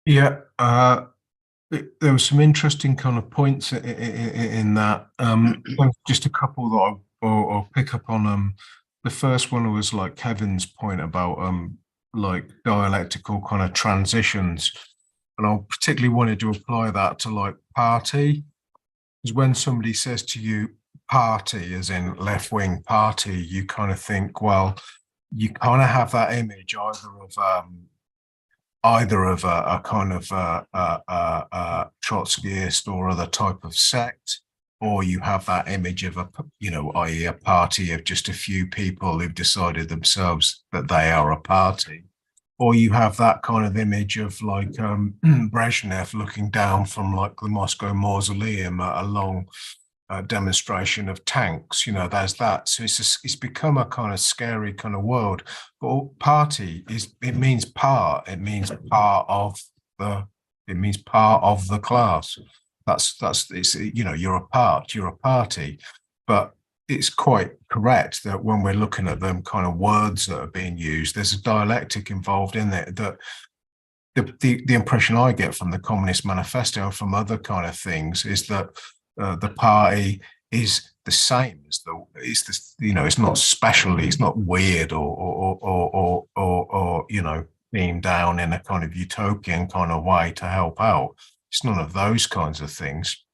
Yeah, there were some interesting kind of points in that. Just a couple that I'll pick up on. The first one was like Kevin's point about like dialectical kind of transitions, and I particularly wanted to apply that to like party, because when somebody says to you party, as in left-wing party, you kind of think, well, you kind of have that image either of a kind of Trotskyist or other type of sect, or you have that image of i.e. a party of just a few people who've decided themselves that they are a party, or you have that kind of image of like Brezhnev looking down from like the Moscow Mausoleum at a long demonstration of tanks. You know, there's that. So it's become a kind of scary kind of world. But party means part. It means part of the class. it's, you know, you're a party, but it's quite correct that when we're looking at them kind of words that are being used, there's a dialectic involved in it. That the impression I get from the Communist Manifesto and from other kind of things is that the party is the same as you know, it's not special, it's not weird or you know, being down in a kind of utopian kind of way to help out. It's none of those kinds of things.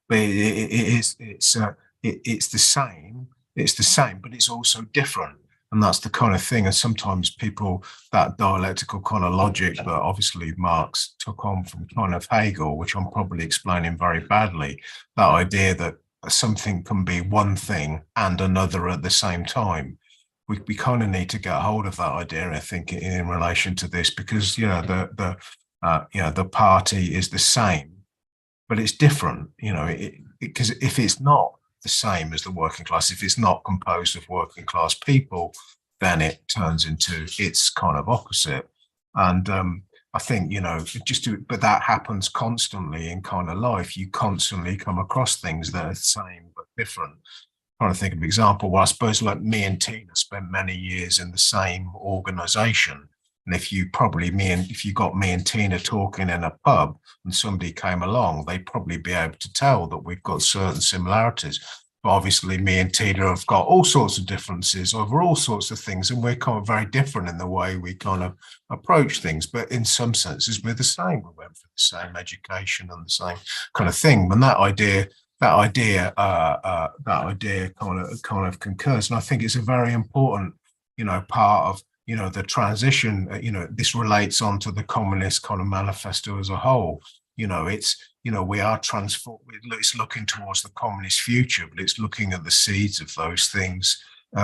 But it's the same. It's the same, but it's also different. And that's the kind of thing. And sometimes people, that dialectical kind of logic that obviously Marx took on from kind of Hegel, which I'm probably explaining very badly, that idea that something can be one thing and another at the same time. We kind of need to get hold of that idea, I think, in relation to this, because, you know, the party is the same, but it's different, you know, because if it's not the same as the working class, if it's not composed of working class people, then it turns into its kind of opposite. And I think, you know, but that happens constantly in kind of life. You constantly come across things that are the same but different. I'm trying to think of an example. Well, I suppose like me and Tina spent many years in the same organization. And if you got me and Tina talking in a pub and somebody came along, they'd probably be able to tell that we've got certain similarities. But obviously me and Tina have got all sorts of differences over all sorts of things, and we're kind of very different in the way we kind of approach things. But in some senses, we're the same. We went for the same education and the same kind of thing. And that idea kind of concurs. And I think it's a very important, you know, part of, you know, the transition. You know, this relates onto the Communist kind of manifesto as a whole. You know, it's, you know, we are it's looking towards the communist future, but it's looking at the seeds of those things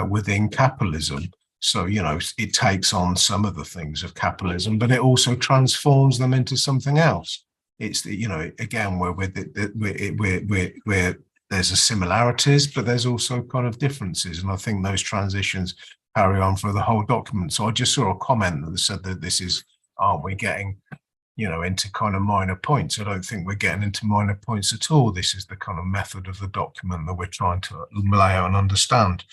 within capitalism. So, you know, it takes on some of the things of capitalism, but it also transforms them into something else. It's the, you know, again, where there's a similarities, but there's also kind of differences. And I think those transitions carry on for the whole document. So I just saw a comment that said that this is, aren't we getting, you know, into kind of minor points? I don't think we're getting into minor points at all. This is the kind of method of the document that we're trying to lay out and understand.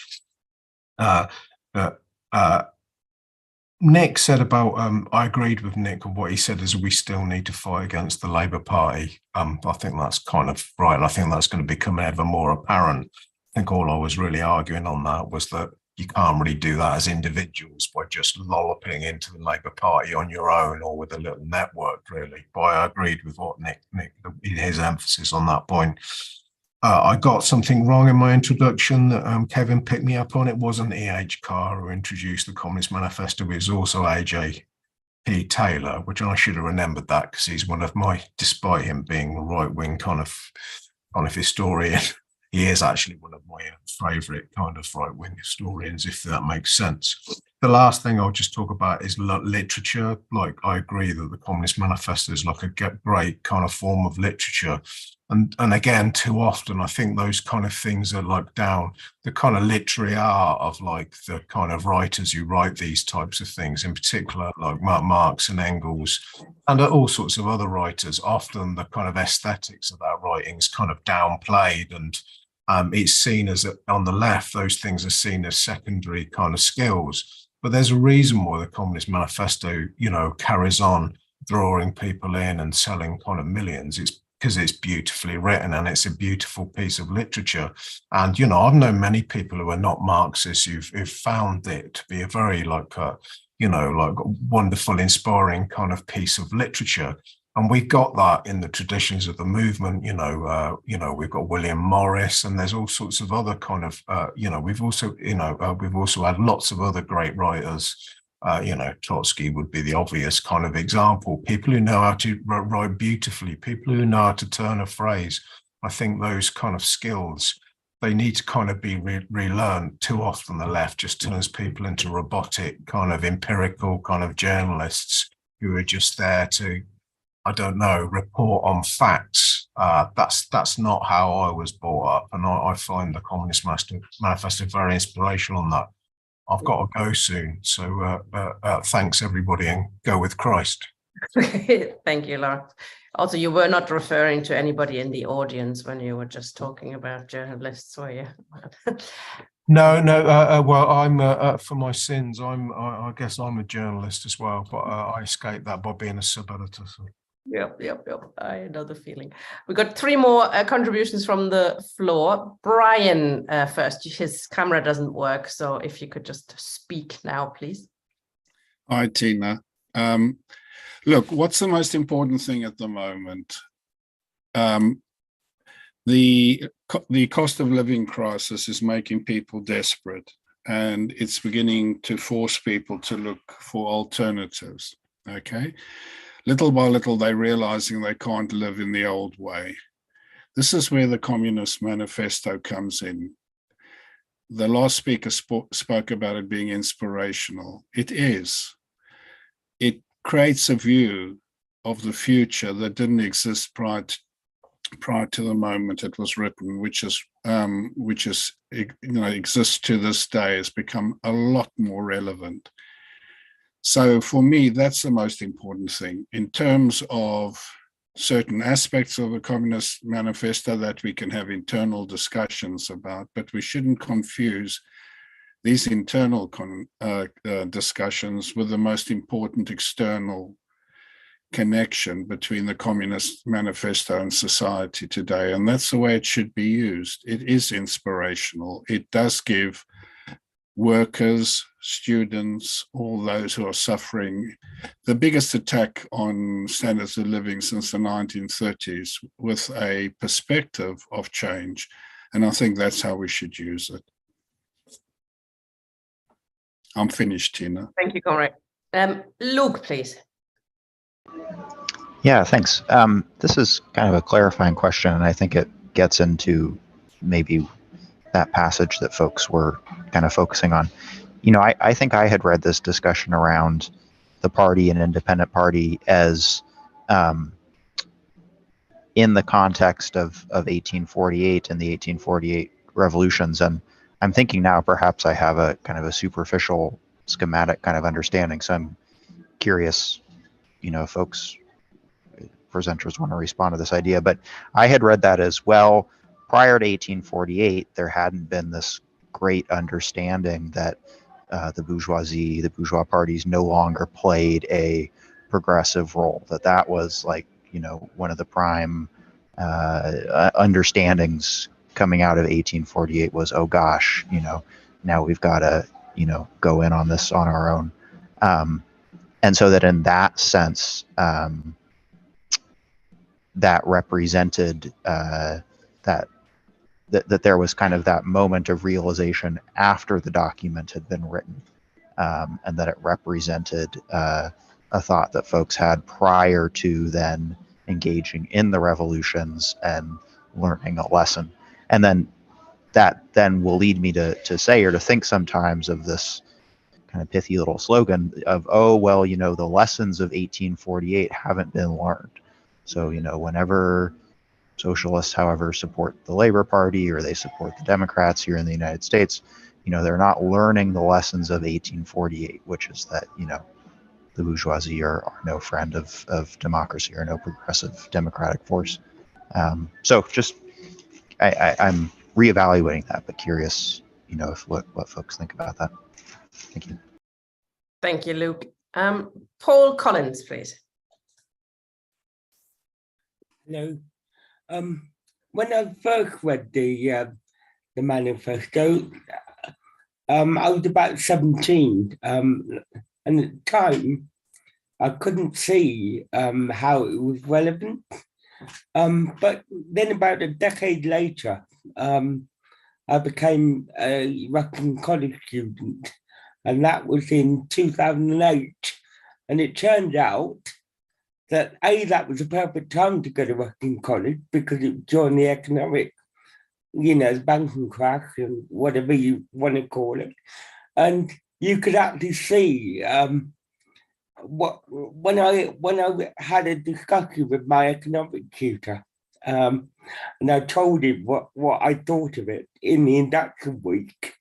Nick said about, I agreed with Nick on what he said is we still need to fight against the Labour Party. I think that's kind of right. And I think that's going to become ever more apparent. I think all I was really arguing on that was that you can't really do that as individuals by just lolloping into the Labour Party on your own or with a little network, really. But I agreed with what Nick his emphasis on that point. I got something wrong in my introduction that Kevin picked me up on. It wasn't E.H. Carr who introduced the Communist Manifesto. It was also A.J.P. Taylor, which I should have remembered that because he's one of my, despite him being a right-wing kind of historian, he is actually one of my favourite kind of right-wing historians, if that makes sense. The last thing I'll just talk about is literature. Like, I agree that the Communist Manifesto is like a great kind of form of literature. And again, too often, I think those kind of things are like down the kind of literary art of like the kind of writers who write these types of things, in particular, like Marx and Engels, and all sorts of other writers. Often the kind of aesthetics of that writing is kind of downplayed, and it's seen as, on the left, those things are seen as secondary kind of skills. But there's a reason why the Communist Manifesto, you know, carries on drawing people in and selling kind of millions. It's because it's beautifully written and it's a beautiful piece of literature. And, you know, I've known many people who are not Marxists who've found it to be a very you know, like wonderful, inspiring kind of piece of literature. And we've got that in the traditions of the movement. You know, we've got William Morris, and there's all sorts of other kind of, you know, we've also had lots of other great writers. You know, Trotsky would be the obvious kind of example. People who know how to write beautifully, people who know how to turn a phrase. I think those kind of skills, they need to kind of be relearned. Too often the left just turns people into robotic, kind of empirical kind of journalists who are just there to, I don't know, report on facts. That's not how I was brought up. And I find the Communist Manifesto very inspirational on that. I've got to go soon. So thanks, everybody, and go with Christ. Thank you, Laura. Also, you were not referring to anybody in the audience when you were just talking about journalists, were you? No. Well, I'm for my sins. I guess I'm a journalist as well, but I escaped that by being a sub-editor. So. Yep. I know the feeling. We got 3 more contributions from the floor. Brian first. His camera doesn't work, so if you could just speak now, please. Hi, Tina. Look, what's the most important thing at the moment? The cost of living crisis is making people desperate, and it's beginning to force people to look for alternatives. Okay, little by little, they're realizing they can't live in the old way. This is where the Communist Manifesto comes in. The last speaker spoke about it being inspirational. It is. It creates a view of the future that didn't exist prior to the moment it was written, which exists to this day, has become a lot more relevant. So for me, that's the most important thing in terms of certain aspects of the Communist Manifesto that we can have internal discussions about, but we shouldn't confuse these internal discussions with the most important external connection between the Communist Manifesto and society today. And that's the way it should be used. It is inspirational. It does give workers, students, all those who are suffering the biggest attack on standards of living since the 1930s with a perspective of change. And I think that's how we should use it. I'm finished, Tina. Thank you, Comrade. Luke, please. Yeah, thanks. This is kind of a clarifying question, and I think it gets into maybe that passage that folks were kind of focusing on. You know, I think I had read this discussion around the party and independent party as in the context of 1848 and the 1848 revolutions. And I'm thinking now perhaps I have a kind of a superficial schematic kind of understanding. So I'm curious, you know, folks, presenters want to respond to this idea, but I had read that as well. Prior to 1848, there hadn't been this great understanding that the bourgeois parties no longer played a progressive role, that was like, you know, one of the prime understandings coming out of 1848 was, oh gosh, you know, now we've got to, you know, go in on this on our own. And so that in that sense, that represented that there was kind of that moment of realization after the document had been written, and that it represented a thought that folks had prior to then engaging in the revolutions and learning a lesson. And then that then will lead me to say, or to think sometimes of this kind of pithy little slogan of, oh, well, you know, the lessons of 1848 haven't been learned. So, you know, whenever socialists, however, support the Labor Party or they support the Democrats here in the United States, you know, they're not learning the lessons of 1848, which is that, you know, the bourgeoisie are no friend of democracy or no progressive democratic force. So just, I'm reevaluating that, but curious, you know, if what folks think about that. Thank you. Thank you, Luke. Paul Collins, please. Hello. When I first read the manifesto, I was about 17, and at the time, I couldn't see how it was relevant. But then about a decade later, I became a Rockham College student, and that was in 2008. And it turned out that that was the perfect time to go to Rockham College because it was during the economic, you know, banking crash and whatever you want to call it. And you could actually see when I had a discussion with my economic tutor, and I told him what I thought of it in the induction week.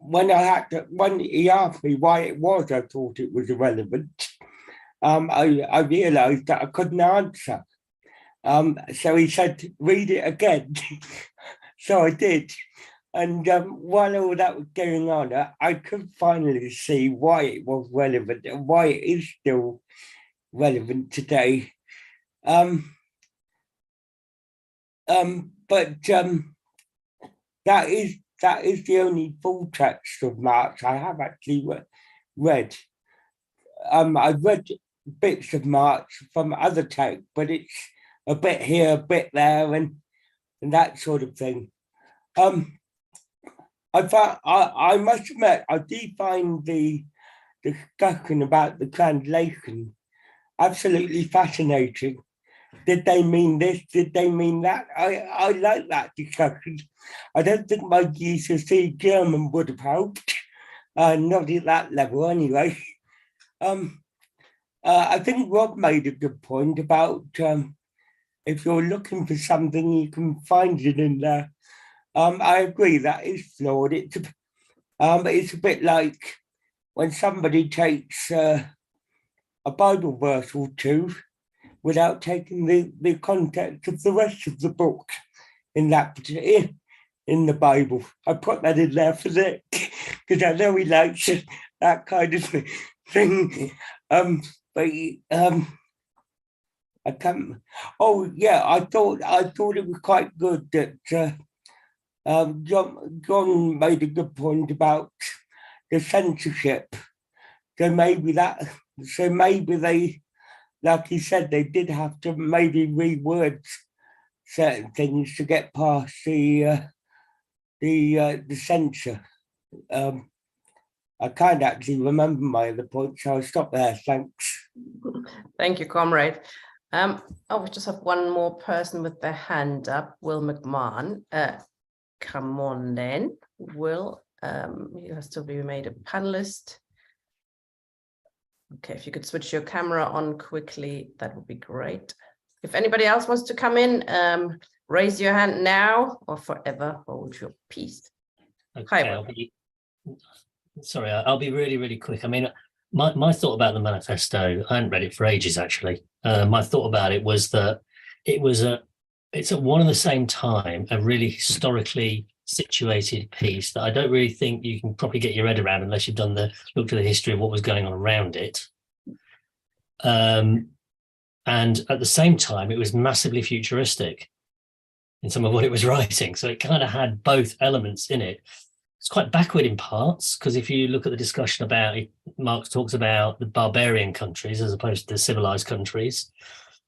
when he asked me why it was, I thought it was irrelevant. I realised that I couldn't answer. So he said, read it again. So I did. And while all that was going on, I could finally see why it was relevant and why it is still relevant today. But that is the only full text of Marx I have actually read. I've read bits of Marx from other texts, but it's a bit here, a bit there, and that sort of thing. I must admit, I do find the discussion about the translation absolutely fascinating. Did they mean this? Did they mean that? I like that discussion. I don't think my GCSE German would have helped, not at that level anyway. I think Rob made a good point about if you're looking for something, you can find it in there. I agree that is flawed. It's a bit like when somebody takes a Bible verse or two without taking the context of the rest of the book in the Bible. I put that in there for Nick because I know he likes that kind of thing. But I can't. Oh yeah, I thought it was quite good that John made a good point about the censorship. So maybe they, like he said, they did have to maybe reword certain things to get past the censor. I can't actually remember my other point, so I'll stop there. Thanks. Thank you, comrade. We just have one more person with their hand up, Will McMahon. Come on then, Will. You have to be made a panelist. Okay, if you could switch your camera on quickly, that would be great. If anybody else wants to come in, raise your hand now or forever hold your peace. Okay, Hi, I'll be really, really quick. I mean, my thought about the manifesto, I hadn't read it for ages, actually. My thought about it was that it's at one and the same time a really historically situated piece that I don't really think you can probably get your head around unless you've looked at the history of what was going on around it. And at the same time, it was massively futuristic in some of what it was writing. So it kind of had both elements in it. It's quite backward in parts, because if you look at the discussion about it, Marx talks about the barbarian countries as opposed to the civilized countries.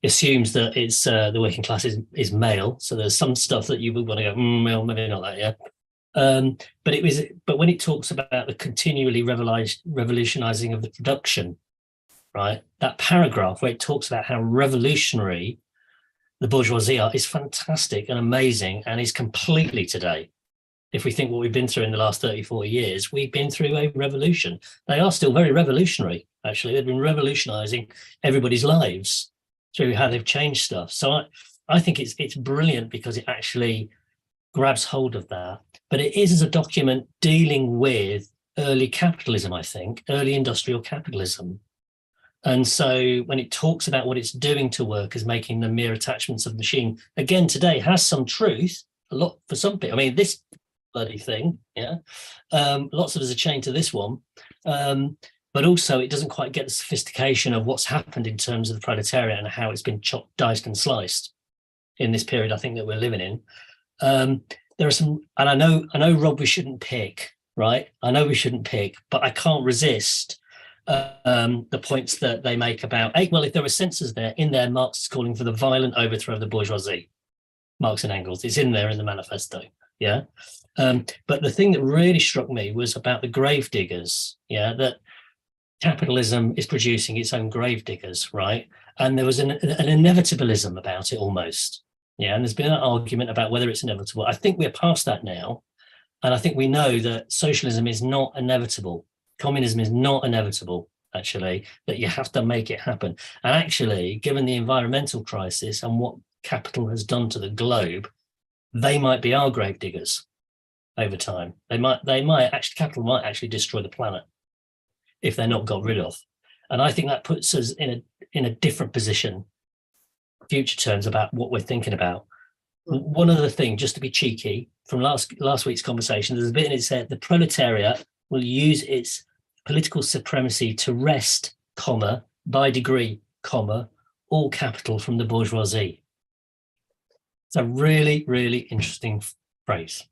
Assumes that it's the working class is male, so there's some stuff that you would want to go, well, maybe not that, yeah. But when it talks about the continually revolutionizing of the production, right? That paragraph where it talks about how revolutionary the bourgeoisie are is fantastic and amazing, and is completely today. If we think what we've been through in the last 30, 40 years, we've been through a revolution. They are still very revolutionary, actually. They've been revolutionizing everybody's lives through how they've changed stuff. So I think it's brilliant because it actually grabs hold of that. But it is as a document dealing with early capitalism, I think, early industrial capitalism. And so when it talks about what it's doing to workers, making them mere attachments of the machine, again, today has some truth, a lot for some people. I mean, this bloody thing, yeah. Lots of us are chained to this one. But also it doesn't quite get the sophistication of what's happened in terms of the proletariat and how it's been chopped, diced and sliced in this period, I think, that we're living in. There are some, and I know, Rob, we shouldn't pick, right? I know we shouldn't pick, but I can't resist the points that they make about, well, if there were censors in there, Marx is calling for the violent overthrow of the bourgeoisie. Marx and Engels, it's in there in the manifesto, yeah? But the thing that really struck me was about the grave diggers, yeah, that capitalism is producing its own grave diggers, right? And there was an inevitabilism about it almost. Yeah, and there's been an argument about whether it's inevitable. I think we're past that now. And I think we know that socialism is not inevitable. Communism is not inevitable, actually, that you have to make it happen. And actually, given the environmental crisis and what capital has done to the globe, they might be our grave diggers. over time. Capital might actually destroy the planet if they're not got rid of. And I think that puts us in a different position, future terms, about what we're thinking about. One other thing, just to be cheeky, from last week's conversation, there's a bit in it said the proletariat will use its political supremacy to wrest, comma, by degree, comma, all capital from the bourgeoisie. It's a really, really interesting phrase.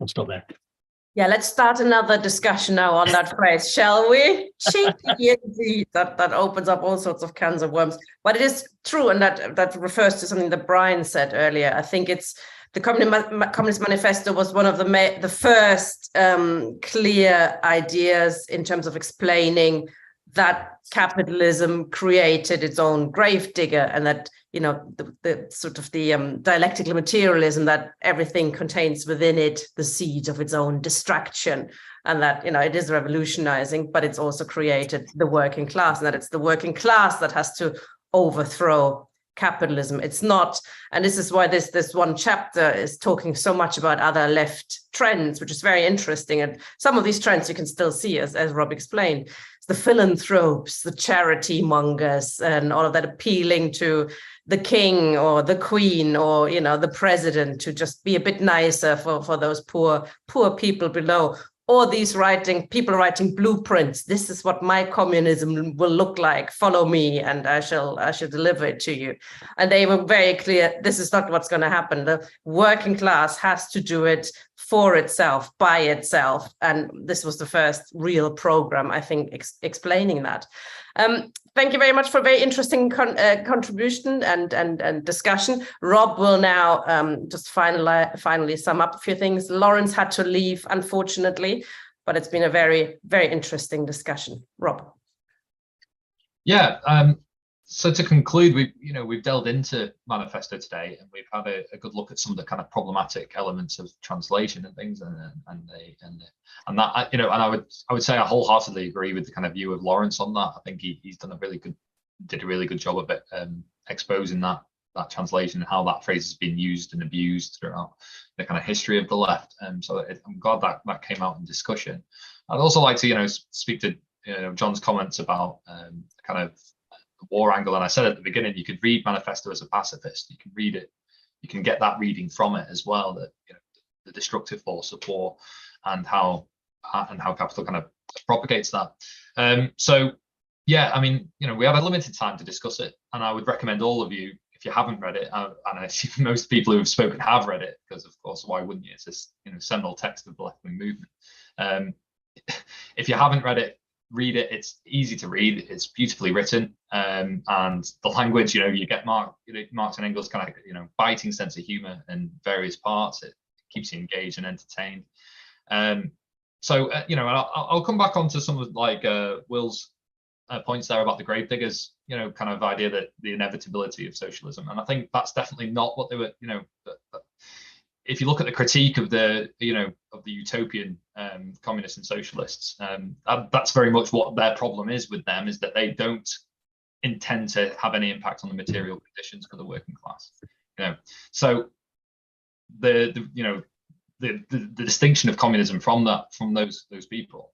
I'll stop there. Yeah, let's start another discussion now on that phrase, shall we? Cheeky indeed. That opens up all sorts of cans of worms. But it is true, and that refers to something that Brian said earlier. I think it's the Communist Manifesto was one of the first clear ideas in terms of explaining that capitalism created its own gravedigger, and that, you know, the sort of the dialectical materialism, that everything contains within it the seed of its own destruction, and that, you know, it is revolutionizing, but it's also created the working class, and that it's the working class that has to overthrow capitalism. It's not, and this is why this one chapter is talking so much about other left trends, which is very interesting. And some of these trends you can still see, as Rob explained, the philanthropes, the charity mongers, and all of that, appealing to the king or the queen or, you know, the president to just be a bit nicer for those poor people below. Or these people writing blueprints. This is what my communism will look like. Follow me, and I shall deliver it to you. And they were very clear. This is not what's going to happen. The working class has to do it for itself, by itself. And this was the first real program, I think, explaining that. Thank you very much for a very interesting contribution and discussion. Rob will now just finally sum up a few things. Lawrence had to leave, unfortunately, but it's been a very, very interesting discussion. Rob. Yeah. So to conclude, we've delved into Manifesto today, and we've had a good look at some of the kind of problematic elements of translation and things, and that, and I would say I wholeheartedly agree with the kind of view of Lawrence on that. I think he's did a really good job of it, exposing that translation and how that phrase has been used and abused throughout the kind of history of the left. So I'm glad that came out in discussion. I'd also like to speak to John's comments about kind of the war angle. And I said at the beginning, you could read Manifesto as a pacifist. You can read it, you can get that reading from it as well, that the destructive force of war and how capital kind of propagates that. So yeah, I mean, we have a limited time to discuss it, and I would recommend all of you, if you haven't read it, and I assume most people who have spoken have read it, because of course, why wouldn't you? It's this seminal text of the left-wing movement. If you haven't read it, read it. It's easy to read. It's beautifully written, and the language, you get Marx and Engels' kind of biting sense of humor in various parts. It keeps you engaged and entertained. So I'll come back onto some of Will's points there about the gravediggers, kind of idea that the inevitability of socialism, and I think that's definitely not what they were. If you look at the critique of the utopian communists and socialists, that's very much what their problem is with them, is that they don't intend to have any impact on the material conditions for the working class. So the distinction of communism from those people,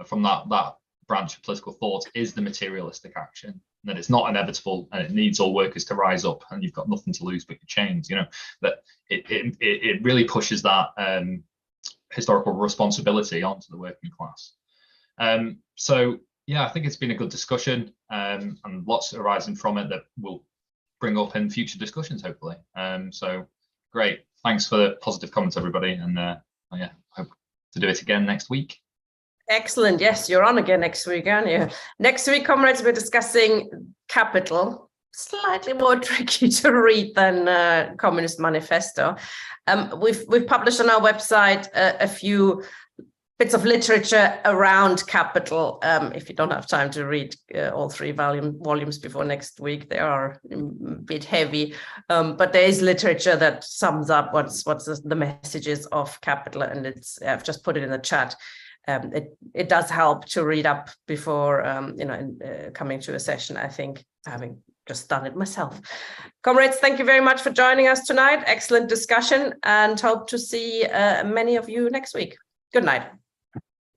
from that branch of political thought, is the materialistic action, that it's not inevitable and it needs all workers to rise up, and you've got nothing to lose but your chains. That it really pushes that historical responsibility onto the working class. So yeah, I think it's been a good discussion, and lots arising from it that we'll bring up in future discussions, hopefully. So great, thanks for the positive comments, everybody, and yeah, hope to do it again next week. Excellent. Yes, you're on again next week, aren't you? Next week, comrades, we're discussing Capital. Slightly more tricky to read than Communist Manifesto. We've published on our website a few bits of literature around Capital. If you don't have time to read all 3 volumes before next week, they are a bit heavy. But there is literature that sums up what's the messages of Capital, and I've just put it in the chat. It does help to read up before coming to a session, I think, having just done it myself. Comrades, thank you very much for joining us tonight. Excellent discussion, and hope to see many of you next week. Good night.